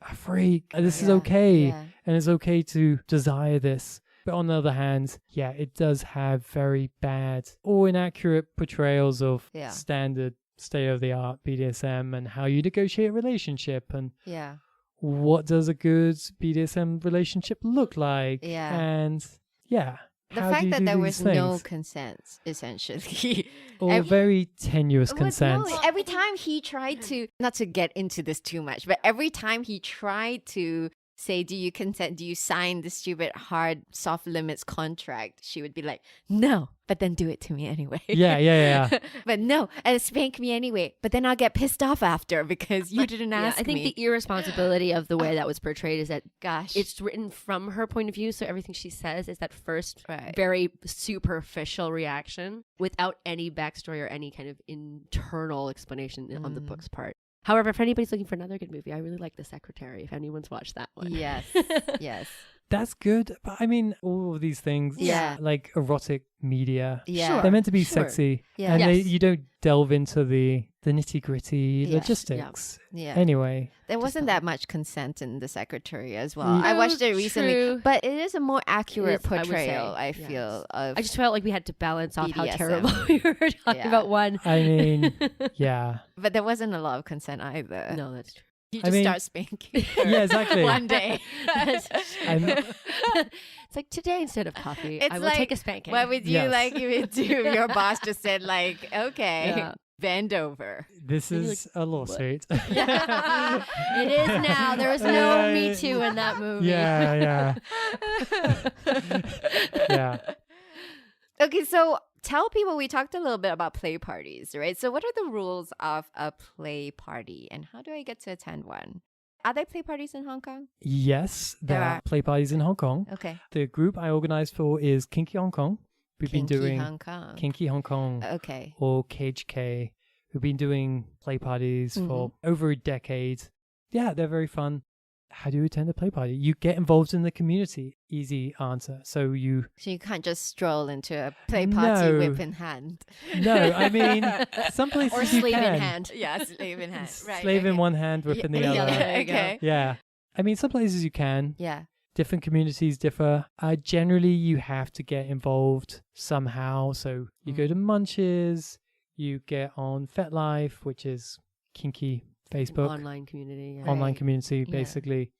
a freak. This is Yeah, okay. yeah. And it's okay to desire this. But on the other hand, yeah, it does have very bad or inaccurate portrayals of Yeah. standard state-of-the-art BDSM and how you negotiate a relationship and Yeah. what does a good BDSM relationship look like. Yeah. And yeah, The how do fact you that do there these was no things? consent, essentially. Or Every- very tenuous Well, consent. no, every time he tried to, not to get into this too much, but every time he tried to say, do you consent? Do you sign the stupid hard soft limits contract? She would be like, no, but then do it to me anyway. Yeah. But no, and spank me anyway. But then I'll get pissed off after because you didn't Yeah, ask I think me. the irresponsibility of the way that was portrayed is that Gosh. it's written from her point of view, so everything she says is that first Right. very superficial reaction without any backstory or any kind of internal explanation on the book's part. However, if anybody's looking for another good movie, I really like The Secretary, if anyone's watched that one. Yes. Yes. That's good. But I mean, all of these things, Yeah. like erotic media, Yeah. Sure. they're meant to be Sure. sexy. Yeah. And Yes. you don't delve into the nitty gritty Yeah. logistics. Yeah. Anyway, There wasn't not. that much consent in The Secretary as well. Mm. I watched it True, recently, true. but it is a more accurate It is, I would say, portrayal, I yes. feel, of I just felt like we had to balance off how BDSM. terrible we were talking Yeah. about one. I mean, yeah. but there wasn't a lot of consent either. No, that's true. You I just mean- start spanking her Yeah, exactly. one day. I'm- It's like today instead of coffee, It's I will like, take a spanking. What would you Yes. like you would do if your boss just said like, okay, Yeah. bend over. This And you're is a lawsuit. It is now. There was no Me Too in that movie. Yeah. Yeah. Okay, so tell people, we talked a little bit about play parties, right? So what are the rules of a play party and how do I get to attend one? Are there play parties in Hong Kong? Yes, there There are are. play parties in Hong Kong. Okay. The group I organized for is Kinky Hong Kong. We've Kinky been doing Hong Kong. Kinky Hong Kong Okay. or KHK. We've been doing play parties for over a decade. Yeah, they're very fun. How do you attend a play party? You get involved in the community. Easy answer. So you... So you can't just stroll into a play party No. whip in hand. No, I mean, some places Or you slave can. in hand. Yeah, slave in hand. Right. Slave in okay. one hand, whip in the Yeah, other. there you go. Okay. Yeah. I mean, some places you can. Yeah. different communities differ. Generally, you have to get involved somehow. So you go to Munches, you get on FetLife, which is kinky Facebook. Online community. Yeah. Online community, Yeah. basically.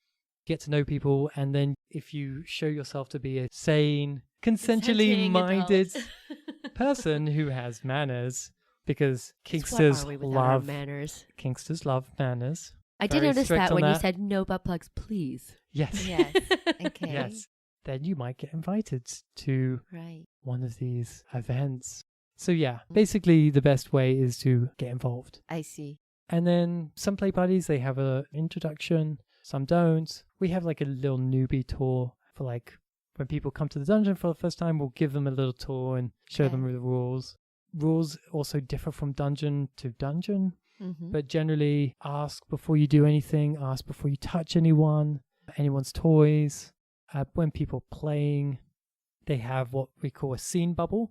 Get to know people. And then if you show yourself to be a sane, consensually Consenting minded adult. person who has manners, because What kinksters are we without our love manners? manners. I did Very notice strict that on when you that. said no butt plugs, please. Yes. Yes. Okay. Yes. Then you might get invited to Right. one of these events. So yeah, basically the best way is to get involved. I see. And then some play parties, they have a introduction, some don't. We have like a little newbie tour for like when people come to the dungeon for the first time, we'll give them a little tour and show Okay. them the rules. Rules also differ from dungeon to dungeon, Mm-hmm. but generally ask before you do anything, ask before you touch anyone's toys. When people are playing, they have what we call a scene bubble.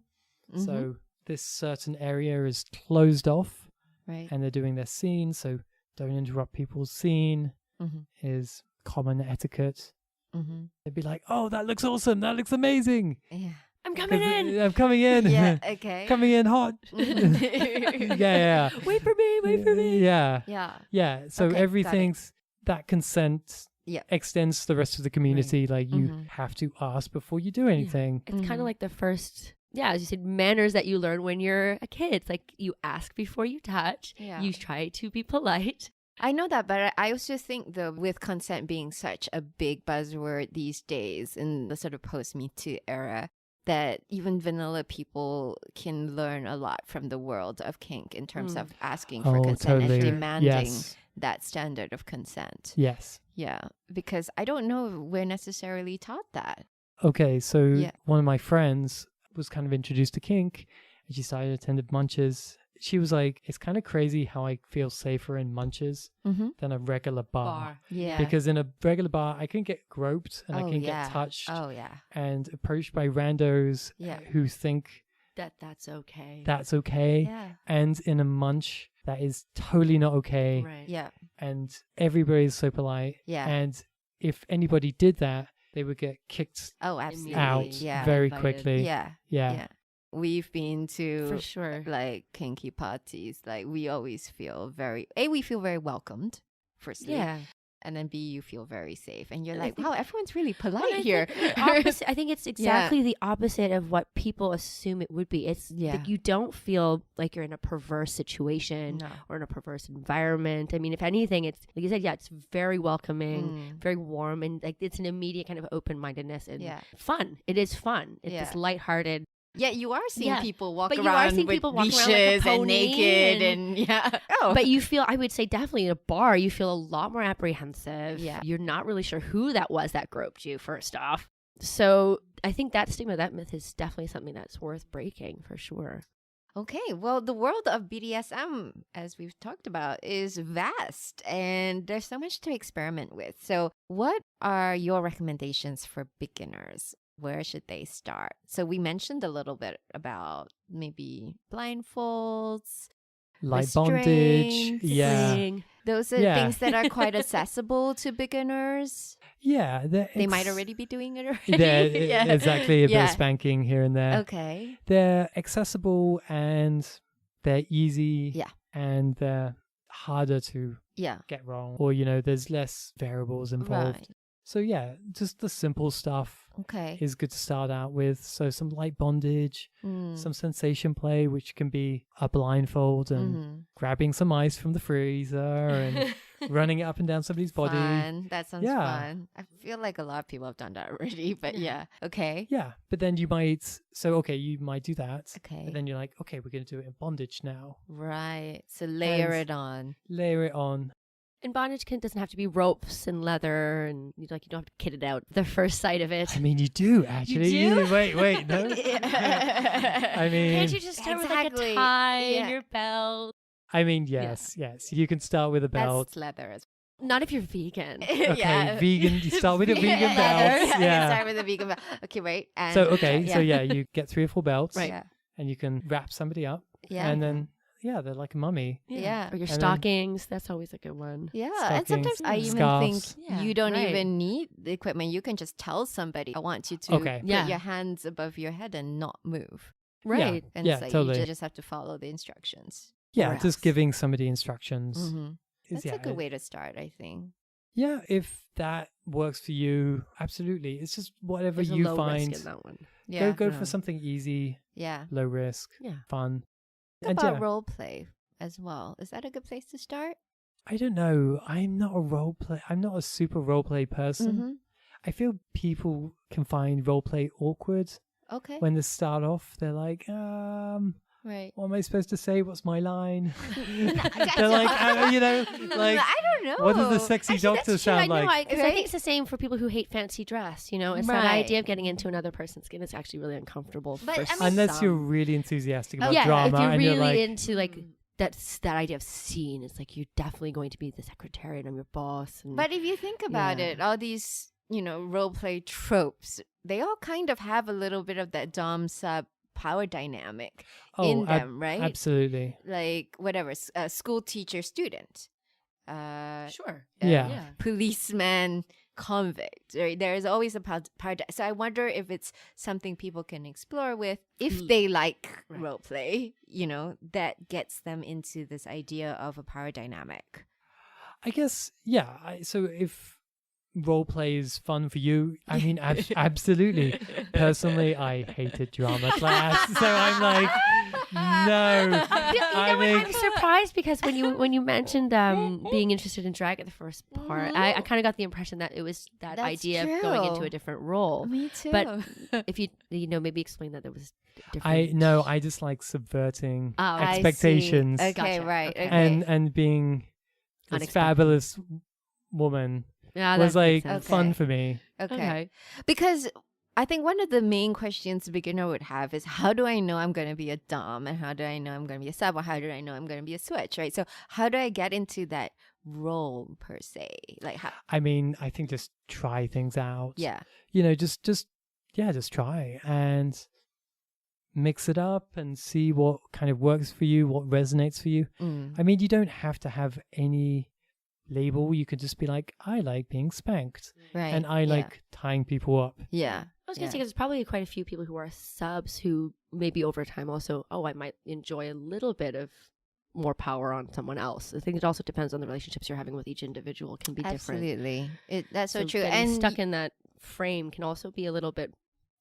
Mm-hmm. So this certain area is closed off Right. and they're doing their scene, so don't interrupt people's scene Mm-hmm. is common etiquette. Mm-hmm. They'd be like, oh, that looks awesome, that looks amazing. Yeah. I'm coming in. I'm coming in. Yeah. Okay. Coming in hot. yeah. Wait for me. Wait for me. Yeah. Yeah. Yeah. So Okay, got it. everything's that consent Yeah. extends to the rest of the community. Like you Mhm. have to ask before you do anything. It's kind Mhm. of like the first, as you said, manners that you learn when you're a kid. It's like you ask before you touch. Yeah. You try to be polite. I know that, but I also think though, with consent being such a big buzzword these days in the sort of post Me Too era, that even vanilla people can learn a lot from the world of kink in terms of asking for Oh, consent totally. and demanding Yes. that standard of consent. Yes. Yeah, because I don't know if we're necessarily taught that. Okay, so Yeah. one of my friends was kind of introduced to kink and she started attending Munches. She was like, it's kind of crazy how I feel safer in Munches Mm-hmm. than a regular bar. Yeah. Because in a regular bar, I can get groped and I Oh, can yeah. get touched Oh, yeah. and approached by randos Yeah. who think That's okay. that's okay. Yeah. And in a munch, that is totally not okay. Right. Yeah. And everybody's so polite. Yeah. And if anybody did that, they would get kicked Oh, absolutely. out Yeah. very Invited. quickly. Yeah. Yeah. Yeah. We've been to For sure. like kinky parties. Like we always feel we feel very welcomed, firstly. Yeah. And then B, you feel very safe. And you're And I like, think- wow, everyone's really polite Well, I here. think the opposite, I think it's exactly the opposite of what people assume it would be. It's Yeah. like you don't feel like you're in a perverse situation No. or in a perverse environment. I mean, if anything, it's like you said, it's very welcoming, Mm. very warm, and like it's an immediate kind of open-mindedned and Yeah. fun. It is fun. It's Yeah. just lighthearted. Yeah, you are seeing Yeah. people walk But around you are seeing with people walk around leashes like a and pony naked and- and oh. But you feel, I would say, definitely in a bar, you feel a lot more apprehensive. Yeah. You're not really sure who that was that groped you, first off. So I think that stigma, that myth is definitely something that's worth breaking for sure. Okay, well, the world of BDSM, as we've talked about, is vast and there's so much to experiment with. So, what are your recommendations for beginners? Where should they start? So, we mentioned a little bit about maybe blindfolds, Light bondage. restraints, Yeah. Ring. those are Yeah. things that are quite accessible to beginners. Yeah. They might it's- already be doing it already. Yeah, exactly. A bit Yeah. of spanking here and there. Okay. They're accessible and they're easy. Yeah. And they're harder to Yeah. get wrong. Or, there's less variables involved. Right. So, yeah, just the simple stuff Okay. is good to start out with. So, some light bondage, Mm. some sensation play, which can be a blindfold and Mhm. grabbing some ice from the freezer and running it up and down somebody's body. Fun. That sounds Yeah. fun. I feel like a lot of people have done that already, but yeah. Okay. Yeah, but then you might do that. Okay. And then you're like, okay, we're going to do it in bondage now. Right. So layer And- it on. Layer it on. And bondage doesn't have to be ropes and leather, and you don't have to kit it out the first sight of it. I mean, you do actually. do? Wait, no. I mean, Can't you just start with like a Exactly. tie Yeah. and your belt? yes. You can start with a belt. That's leather as Not if you're vegan. Okay, yeah. vegan. You start with a vegan Leather. belt. You Yeah. start with a vegan belt. Okay, wait. And So you get 3 or 4 belts, Yeah. and you can wrap somebody up, Yeah. and then they're like a mummy. Yeah. Or your And then- stockings. That's always a good one. Yeah, and sometimes Stockings, I even scarves. think Yeah, you don't right. even need the equipment. You can just tell somebody, I want you to Okay. put Yeah. your hands above your head and not move. Right. And Yeah, it's like totally. you just have to follow the instructions. Yeah, or just else. giving somebody instructions. Mhm. is- That's a good way to start, I think. Yeah, if that works for you, absolutely. It's just whatever There's you a low find. risk in that one. Yeah. Go Yeah. for something easy, Yeah. low risk, Yeah. fun. Think And about yeah, role play as well. Is that a good place to start? I don't know. I'm not a role play. I'm not a super role play person. Mm-hmm. I feel people can find role play awkward Okay. when they start off. They're like, Right. what am I supposed to say? What's my line? I They're like, like, I don't know. what does the sexy Actually, doctor that's true. I sound know. like? I Right? think it's the same for people who hate fancy dress. You know, it's that Right. idea of getting into another person's skin is actually really uncomfortable. But, for I mean- Unless some. you're really enthusiastic about yeah, drama if you're and really you're like, into like that idea of scene, it's like you're definitely going to be the secretary and I'm your boss. And But if you think about Yeah. it, all these, role play tropes, they all kind of have a little bit of that dom sub power dynamic in them, right? absolutely. Like whatever, school teacher student, sure, Yeah. policeman convict. Right? There is always a power. So I wonder if it's something people can explore with if they like Right. role play. That gets them into this idea of a power dynamic. I guess, yeah. So if role play is fun for you, I mean, absolutely. Personally, I hated drama class, so I'm like, no. I'm surprised because when you mentioned being interested in drag at the first part, I kind of got the impression that it was that That's idea of going into true. a different role. Me too. But if you maybe explain that there was different. I just like subverting Oh, I see. expectations Okay, Gotcha. right. Okay. Okay. and being this Unexpected. fabulous woman Yeah, was that makes like sense. fun Okay. for me. Okay. Because I think one of the main questions a beginner would have is, how do I know I'm going to be a dom, and how do I know I'm going to be a sub, or how do I know I'm going to be a switch, right? So how do I get into that role per se? Like how? I mean, I think just try things out. Yeah. Just try and mix it up and see what kind of works for you, what resonates for you. I mean, you don't have to have any label. You could just be like, I like being spanked, Right. and I like tying people up. Yeah. I was going to say, because there's probably quite a few people who are subs who maybe over time also, I might enjoy a little bit of more power on someone else. I think it also depends on the relationships you're having with each individual can be different. Absolutely. That's so true. getting And stuck in that frame can also be a little bit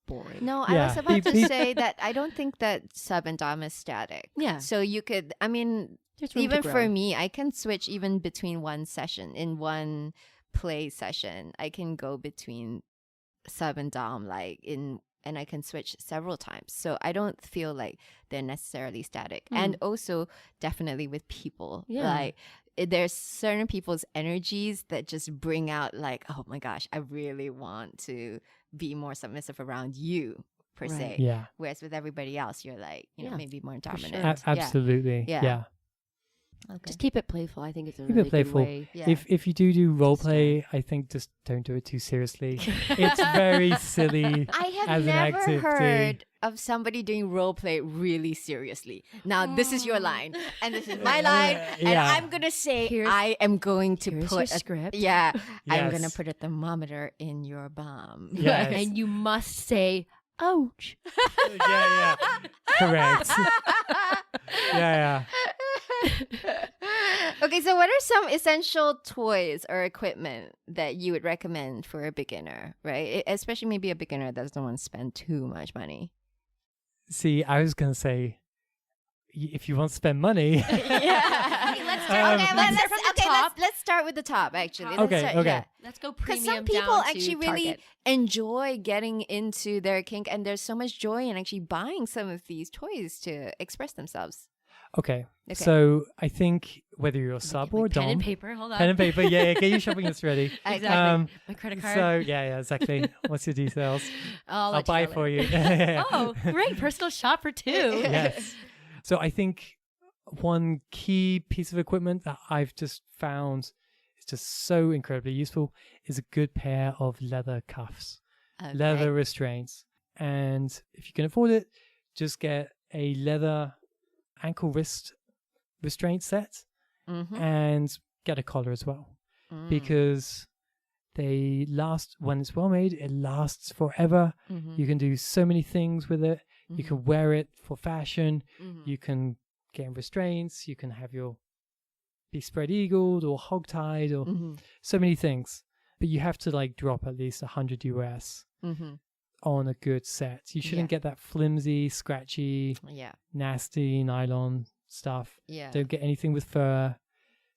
boring. no, I Yeah. was about to say that I don't think that sub and dom is static. Yeah. So you could, I mean, There's room to even grow. for me, I can switch even between one session. In one play session, I can go between sub and dom and I can switch several times. So I don't feel like they're necessarily static. And also definitely with people. Yeah. Like there's certain people's energies that just bring out like, oh my gosh, I really want to be more submissive around you per Right. se. Yeah, Whereas with everybody else, you're like, Yeah, maybe more sure. dominant. absolutely. Yeah. Yeah. Okay. Just keep it playful. I think it's a Keep it really playful. good way. Yeah. If you do role play, I think just don't do it too seriously. It's very silly. I have as an never activity. heard of somebody doing role play really seriously. Now, this is your line, and this is my line, and Yeah. I'm gonna say Here's- I am going to here's put your a script. Yeah, I'm gonna Yes. put a thermometer in your bum. Yes. And you must say, ouch. yeah. Correct. yeah. Okay, so what are some essential toys or equipment that you would recommend for a beginner, right? Especially maybe a beginner that doesn't want to spend too much money. See, I was gonna say, if you want to spend money. Yeah. let's start- okay, let's start from the top. Let's start with the top, actually. Let's Okay, start- okay. yeah. Let's go Because premium some people down to actually really Target. enjoy getting into their kink, and there's so much joy in actually buying some of these toys to express themselves. Okay. Okay. So I think whether you're a sub or a pen dom, and paper. Hold on. pen and paper, yeah, get your shopping list ready. Exactly. My credit card. So yeah, exactly. What's your details? I'll I'll buy it for you. Oh, great. Personal shopper too. Yes. So I think one key piece of equipment that I've just found is just so incredibly useful is a good pair of leather cuffs, leather restraints. And if you can afford it, just get a leather ankle wrist restraint set Mm-hmm. and get a collar as well. Mm. Because they last, when it's well made, it lasts forever. Mm-hmm. You can do so many things with it. You can wear it for fashion. Mm-hmm. You can get in restraints. You can have be spread eagled or hog tied or Mm-hmm. so many things. But you have to like drop at least 100 US Mm-hmm. on a good set. You shouldn't get that flimsy, scratchy, Yeah. nasty nylon stuff. Yeah. Don't get anything with fur.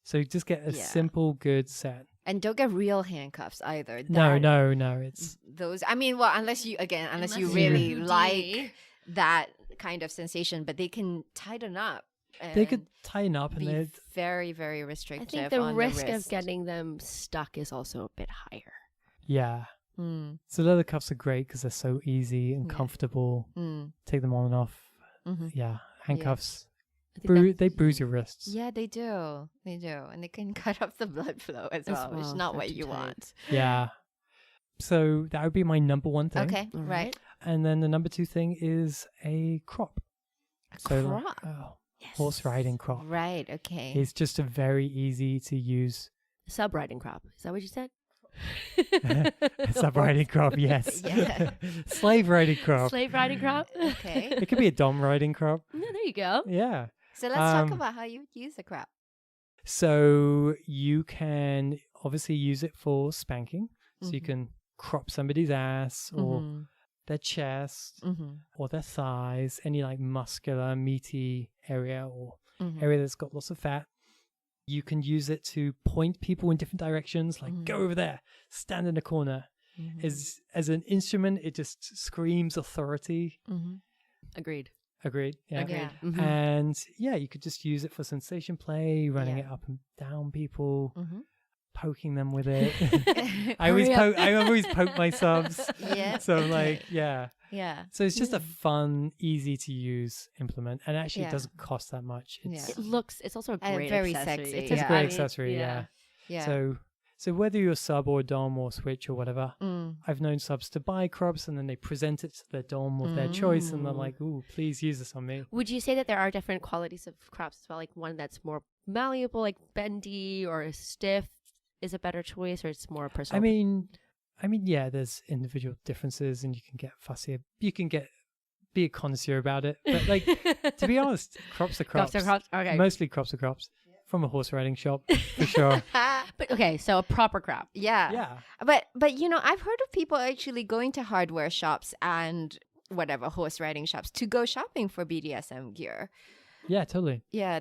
So just get a Yeah. simple, good set. And don't get real handcuffs either. No. That- It's Those, I mean, well, unless you Unless really you're like D. that kind of sensation, but they can tighten up. they could and tighten up and be they're very, very I restrictive. think the on risk the of wrist. getting them stuck is also a bit higher. yeah. Mm, So leather cuffs are great because they're so easy and Yeah. comfortable. mm, Take them on and off. mm-hmm. Yeah, handcuffs. I think They bruise your wrists. Yeah, they do. They do. And they can cut off the blood flow as well, which is well, not if what they're you too want. Yeah. So that would be my number one thing. Okay, All right. And then the number two thing is a crop. So crop. horse riding crop. Right, okay. It's just a very easy to use Sub riding crop. Is that what you said? sub riding crop. Yes. Yeah. Slave riding crop. Slave riding crop. Okay. It could be a dom riding crop. No, there you go. Yeah. So let's talk Um, about how you use the crop. So you can obviously use it for spanking. So you Mhm. can crop somebody's ass or Mhm. their chest Mhm. or their thighs, any like muscular, meaty area or Mhm. area that's got lots of fat. You can use it to point people in different directions, like go over there, stand in the corner. Mhm. As an instrument, it just screams authority. Mhm. Agreed. Agreed. Yeah. Agreed. Yeah. Mhm. And yeah, you could just use it for sensation play, running Yeah. it up and down people, Mhm. poking them with it. I Hurry up. always poke my subs. Yeah. So I'm okay. like, yeah. Yeah. So it's just a fun, easy to use implement, and actually Yeah. it doesn't cost that much. It's It's also a And great very accessory. sexy, It's it's yeah. a great I mean, accessory, yeah. Yeah. So whether you're sub or dom or switch or whatever, Mm. I've known subs to buy crops and then they present it to their dom of their choice, and they're Mm. like, "Ooh, please use this on me." Would you say that there are different qualities of crops as well? Like one that's more malleable, like bendy or stiff, is a better choice, or it's more personal? I mean, yeah, there's individual differences, and you can get fussy. You can be a connoisseur about it, but like to be honest, crops are crops. Crops are crops. Okay. Mostly crops are crops from a horse riding shop for sure. But okay, so a proper crop. Yeah. Yeah, But you know, I've heard of people actually going to hardware shops and whatever horse riding shops to go shopping for BDSM gear. yeah, totally. Yeah,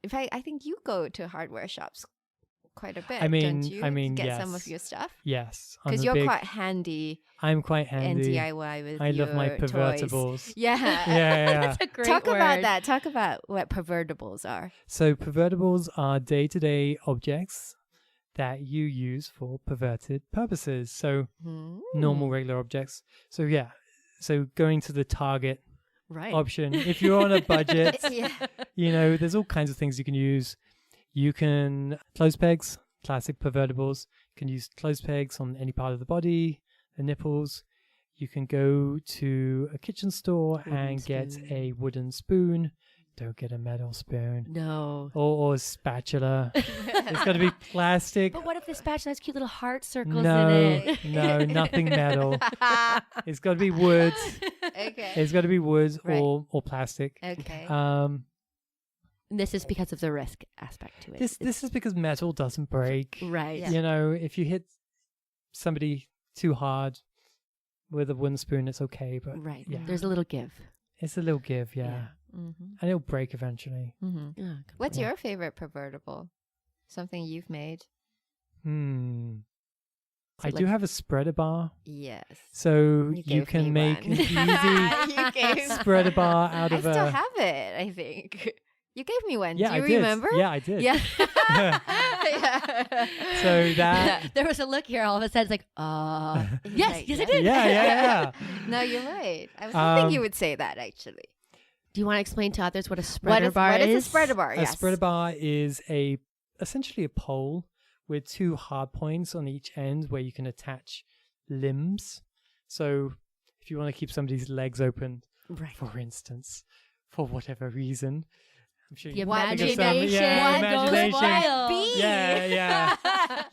in fact, I think you go to hardware shops quite a bit. I mean- don't you? I mean, to get some yes. of your stuff Yes, because you're quite handy I'm quite and handy. DIY with I your love my toys. pervertibles. Yeah. Yeah. That's a great Talk word. about that. Talk about what pervertibles are. So pervertibles are day-to-day objects that you use for perverted purposes. So normal, regular objects. So yeah. So going to the Target Right. option. If you're on a budget, Yeah. you know, there's all kinds of things you can use. You can clothes pegs, classic pervertibles. You can use clothes pegs on any part of the body, the nipples. You can go to a kitchen store Wooden and get spoon. a wooden spoon. Don't get a metal spoon No. or a spatula. It's got to be plastic. But what if the spatula has cute little heart circles No, in it? no, nothing metal. It's got to be wood. Okay. It's got to be wood Right. or plastic. Okay. This is because of the risk aspect to it. This is because metal doesn't break. Right. Yeah. You know, if you hit somebody too hard with a wooden spoon, it's okay, but Right. yeah. There's a little give. It's a little give, yeah. Mm-hmm. And it'll break eventually. Mm-hmm. Yeah, good What's Yeah. your favorite pervertible? Something you've made? I do have a spreader bar, Yes. so you gave me can make one. an easy You gave spreader bar out I of still a. have it, I think. You gave me one. Yeah, Do you I did. remember? Yeah, I did. Yeah. So that. There was a look here. All of a sudden, it's like, yes, Like, yes, I yeah. did. Yeah. No, you're right. I was hoping you Um, would say that, actually. Do you want to explain to others what a spreader bar What is? is a spreader bar? A Yes. spreader bar is essentially a pole with two hard points on each end where you can attach limbs. So if you want to keep somebody's legs open, Right. for instance, for whatever reason, I'm sure The you can think of some. imagination Imagination. goes wild. Yeah.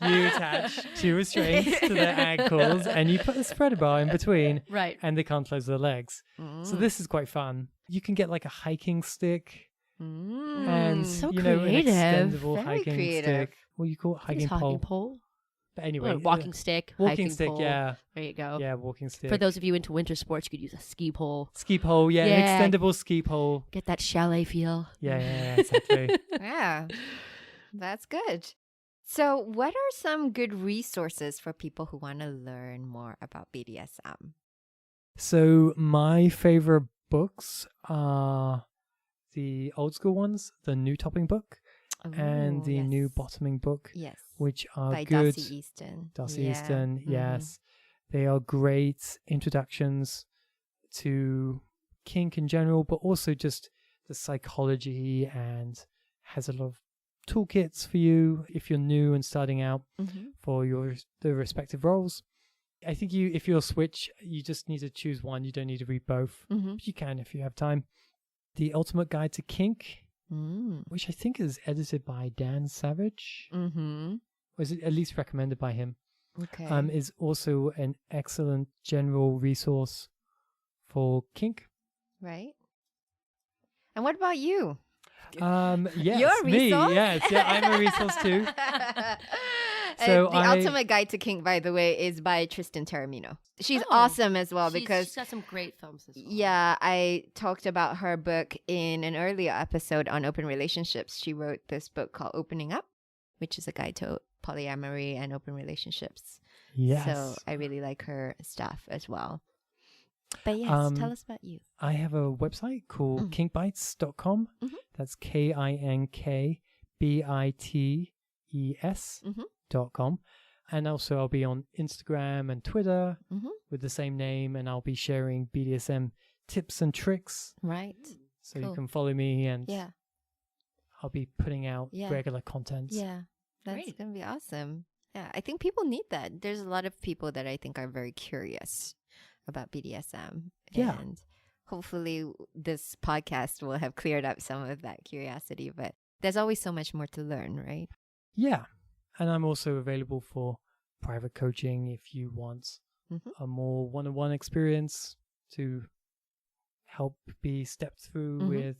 You attach 2 restraints to their ankles and you put a spreader bar in between, Right. and they can't close their legs. So this is quite fun. You can get like a hiking stick and so an creative. extendable Very hiking creative. stick. What do you call it? I think Hiking it's pole. hiking pole. But anyway, Walking stick. walking hiking stick. pole. Yeah, There you go. yeah, walking stick. For those of you into winter sports, you could use a ski pole. ski pole, Yeah. an extendable ski pole. Get that chalet feel. Yeah, exactly. Yeah, that's good. So, what are some good resources for people who want to learn more about BDSM? So my favorite books are the old school ones, the new topping book, and Oh, the new yes. bottoming book, Yes, which are by good. Darcy Easton. Darcy Yeah. Easton, Mhm. yes. They are great introductions to kink in general, but also just the psychology, and has a lot of toolkits for you if you're new and starting out Mhm. for the respective roles. I think if you'll switch, you just need to choose one. You don't need to read both. Mhm. But you can if you have time. The Ultimate Guide to Kink, Mm. which I think is edited by Dan Savage, Mhm. or is it at least recommended by him, Okay. is also an excellent general resource for kink. Right. And what about you? Yes, You're a me. resource? Yes, yeah, I'm a resource too. So The Ultimate Guide to Kink, by the way, is by Tristan Taramino. She's Oh, awesome as well because she's got some great films as well. yeah, I talked about her book in an earlier episode on open relationships. She wrote this book called Opening Up, which is a guide to polyamory and open relationships. Yes. So I really like her stuff as well. But yes, tell us about you. I have a website called kinkbites.com. Mhm. That's kinkbites.com. And also I'll be on Instagram and Twitter Mhm. with the same name, and I'll be sharing BDSM tips and tricks. Right. So Cool. you can follow me, and Yeah. I'll be putting out Yeah. regular content. Yeah. That's Great. going to be awesome. Yeah. I think people need that. There's a lot of people that I think are very curious about BDSM. Yeah. And hopefully this podcast will have cleared up some of that curiosity. But there's always so much more to learn, right? Yeah. And I'm also available for private coaching if you want Mhm. a more one-on-one experience to help be stepped through Mhm. with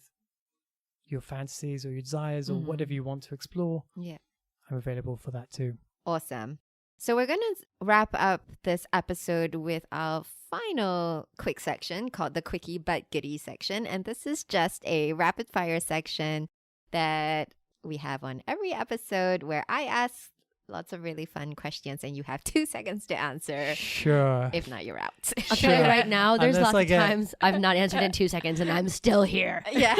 your fantasies or your desires or Mhm. whatever you want to explore. Yeah. I'm available for that too. Awesome. So we're going to wrap up this episode with our final quick section called the Quickie But Goodie section. And this is just a rapid fire section that we have on every episode where I ask lots of really fun questions and you have 2 seconds to answer. Sure. If not, you're out. I'll tell you Sure. right now, there's Unless lots I of get- times I've not answered in 2 seconds and I'm still here. Yeah.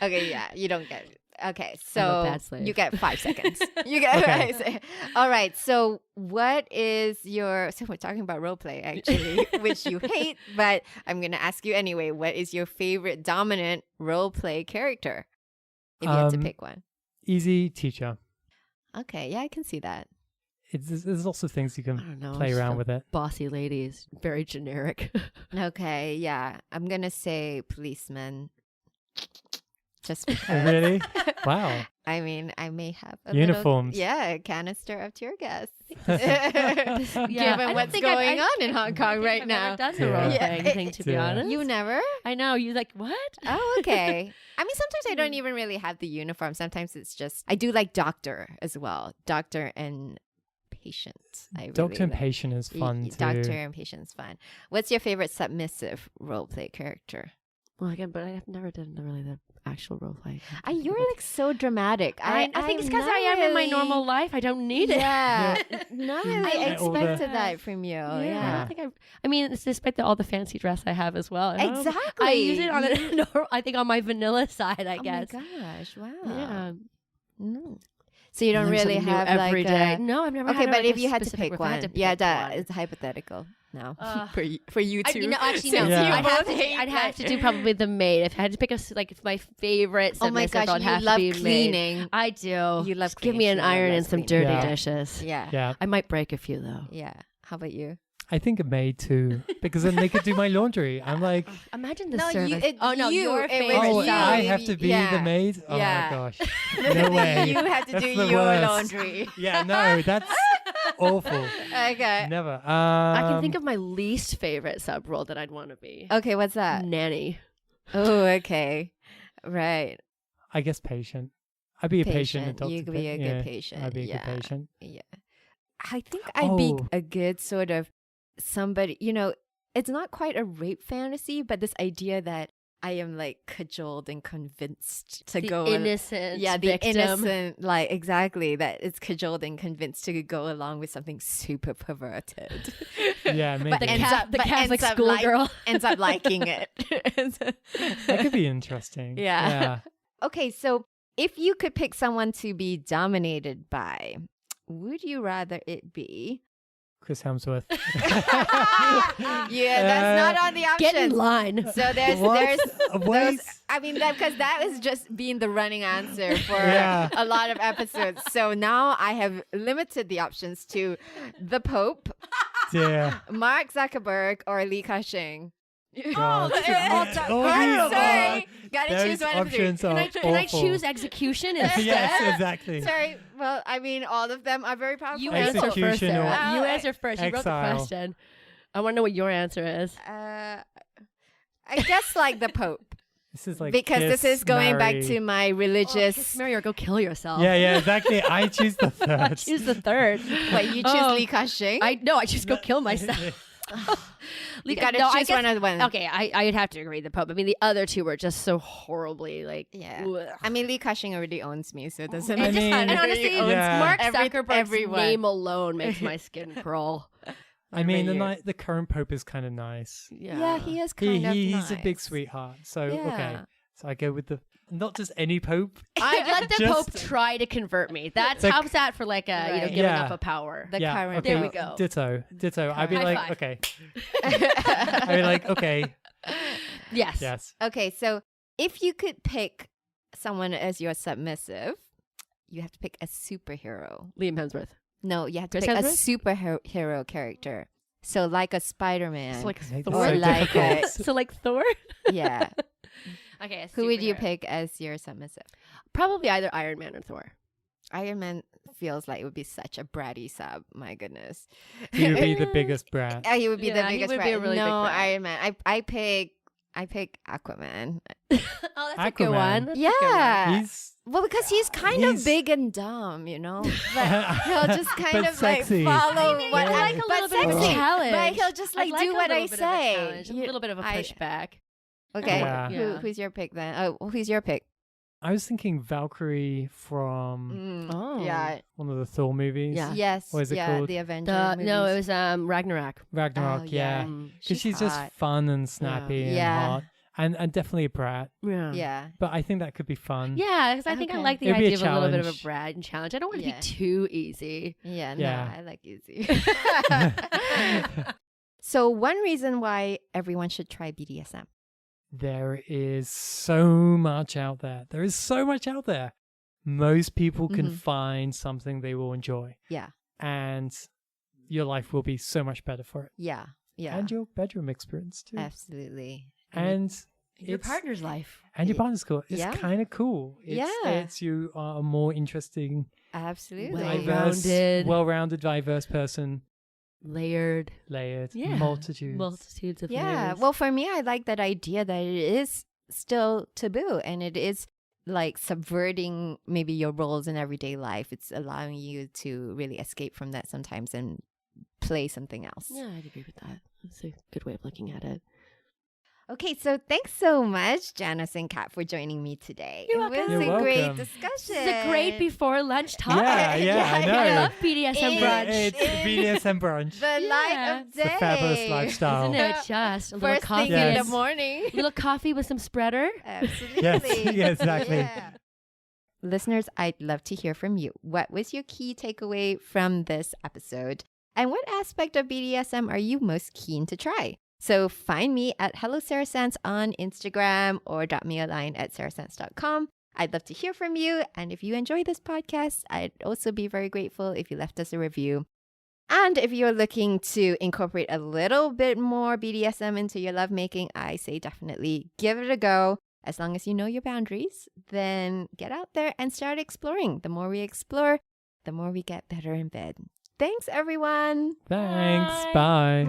Okay, yeah, you don't get it. Okay, I'm a so bad slave. you get 5 seconds. You get Okay. All right. So what is your so we're talking about role play actually, which you hate, but I'm gonna ask you anyway, what is your favorite dominant role play character? If you had to pick one. Easy teacher. Okay, yeah, I can see that. There's lots of things you I can don't know. play just around a with it. Bossy ladies, very generic. Okay, yeah. I'm gonna say policeman. Just Oh, because. really? Wow. I mean, I may have a Uniforms. a canister of tear gas. I Given don't what's think going I on in Hong Kong right I've now. never done the Yeah. role Yeah. playing thing, to be Yeah. honest. You never? I know. You like, what? Oh, okay. I mean, sometimes I don't even really have the uniform. Sometimes it's just, I do like doctor as well. Doctor and patient. I really Doctor and like. patient is fun too. Doctor and patient is fun. What's your favorite submissive role play character? Well, again, but I've never done really the actual role play. You're like so dramatic. I think it's because I am in my normal life. I don't need it. Yeah. Not really Yeah. All the- expected that from you. Yeah, I Yeah. don't think I mean, it's despite all the fancy dress I have as well. Exactly. I use it on I think on my vanilla side, I guess. Oh my gosh. Wow. Yeah. Mm. So you don't Learn really something new have every like day. a... No, I've never Okay, had but like if a you had to specific pick if I one, had to yeah, pick that one. is hypothetical now Uh, for you two. no, actually, Since no. Yeah. you I'd both have, to, hate I'd have to that. do probably the maid. If I had to pick my favorite Oh my submissive, gosh, I'd you have love to be maid. cleaning. I do. You love Just give me cleaning. an She iron loves and some cleaning. dirty Yeah. dishes. Yeah. Yeah. I might break a few though. Yeah. How about you? I think a maid too, because then they could do my laundry. I'm like, Imagine the No, service. you, your it favorite. was oh, you. I have to be Yeah. the maid? Oh Yeah. my gosh. No way. You have to That's do the your worst. laundry. Yeah, no, that's awful. Okay. Never. I can think of my least favorite sub role that I'd want to be. Okay, what's that? Nanny. Oh, okay. Right. I guess patient. I'd be a patient adult. You could be a good patient. I'd be a yeah. good patient. Yeah. I think I'd be Oh. a good sort of somebody, it's not quite a rape fantasy, but this idea that I am like cajoled and convinced to The go innocent the victim. innocent, like exactly that it's cajoled and convinced to go along with something super perverted. Yeah, maybe. The ends up- the but Catholic ends up schoolgirl. ends up liking it. That could be interesting. Yeah. Okay, so if you could pick someone to be dominated by, would you rather it be? Chris Hemsworth. Yeah, that's not on the options. Get in line. So there's What? Wait. I mean, because that is just being the running answer for Yeah. a lot of episodes. So now I have limited the options to the Pope, Yeah. Mark Zuckerberg, or Li Ka-shing. God. Oh, I'm these sorry. Gotta Those choose one of the three. options are Can I awful. choose execution instead? Yes, exactly. Sorry. Well, I mean, all of them are very powerful. You answer first, Execution Sarah. or You answer first. You wrote the exile. question. I want to know what your answer is. I guess like the Pope. This is like Because this kiss, is going back marry. to my Kiss, religious... marry, or go kill yourself. Yeah, exactly. I choose the I third. choose the third. What, you choose Oh. Li Ka-shing? I just go kill myself. You gotta No, I choose guess- one of the ones. Okay, I'd have to agree the Pope. I mean, the other two were just so horribly like. Yeah. ugh. I mean, Li Ka-shing already owns me, so it doesn't And, matter. mean- and honestly, Yeah. Mark Every- Zuckerberg's everyone. name alone makes my skin crawl. I mean, Over the current Pope is kind of nice. Yeah, he is kind of He's a big nice. sweetheart. So, okay. Yeah. So I go with not just any Pope. I'd let the Just- Pope try to convert me. That's Like- how's that for like a Right. giving Yeah. up a power. The yeah, current okay. There we Pope. go. Ditto. I'd be High like, five. okay. I'd be like, okay. Yes. Yes. Okay, so if you could pick someone as your submissive, you have to pick a superhero. Liam Hemsworth. No, you have to Chris pick a Hemsworth? superhero character. So like a Spider-Man. So like Make Thor. it so like difficult. So like Thor. yeah. Okay. a Who would you superhero. pick as your submissive? Probably either Iron Man or Thor. Iron Man feels like it would be such a bratty sub. My goodness. He would be the biggest brat. He would be the Yeah, he biggest would be a brat. really big no, brat. Iron Man. I pick Aquaman. Oh, that's a good Aquaman. one. That's a good one. Yeah. He's Well, because he's kind of He's- big and dumb, you know. But he'll just kind But of sexy. like follow I mean, what I like a but little bit of a sexy. challenge. But he'll just like, I'd do a what little I bit of a say. challenge, a little bit of a pushback. Okay, Yeah. Yeah. who's your pick then? Oh, who's your pick? I was thinking Valkyrie from Oh. Yeah. one of the Thor movies. Yeah. Yes. What is it yeah, called? the Avenger No, it movies. was Ragnarok. Ragnarok, Oh, yeah. Mm. Because she's just hot. fun and snappy and Yeah. hot. And definitely a brat. Yeah. Yeah. But I think that could be fun. Yeah, because I think I Okay. like the It'd be a idea of a little bit of a challenge. Brad and challenge. I don't want to Yeah. be too easy. Yeah, no, Yeah. I like easy. So one reason why everyone should try BDSM. There is so much out there. There is so much out there. Most people can Mhm. find something they will enjoy. Yeah. And your life will be so much better for it. Yeah. Yeah. And your bedroom experience too. Absolutely. And Your it's- partner's life. and your partner's cool. It's Yeah. kind of cool. Yeah. It's you are a more interesting, Absolutely. Well-rounded. well-rounded, diverse person, Layered. layered, Yeah. Multitudes of Yeah. layers. Well, for me, I like that idea that it is still taboo and it is like subverting maybe your roles in everyday life. It's allowing you to really escape from that sometimes and play something else. Yeah, I'd agree with that. That's a good way of looking at it. Okay, so thanks so much, Janice and Kat, for joining me today. You're it was welcome. You're a great welcome. discussion. This is a great before lunch talk. Yeah, I know. I love BDSM It- brunch. It's BDSM brunch. The light Yeah. of It's a day. fabulous lifestyle. Isn't it just a little First coffee? thing in the Yes. morning. A little coffee with some spreader. Absolutely. Yes, yeah, exactly. Yeah. Listeners, I'd love to hear from you. What was your key takeaway from this episode? And what aspect of BDSM are you most keen to try? So find me at Hello Sarah Sands on Instagram or drop me a line at sarahsands.com. I'd love to hear from you. And if you enjoy this podcast, I'd also be very grateful if you left us a review. And if you're looking to incorporate a little bit more BDSM into your lovemaking, I say definitely give it a go. As long as you know your boundaries, then get out there and start exploring. The more we explore, the more we get better in bed. Thanks, everyone. Thanks. Bye.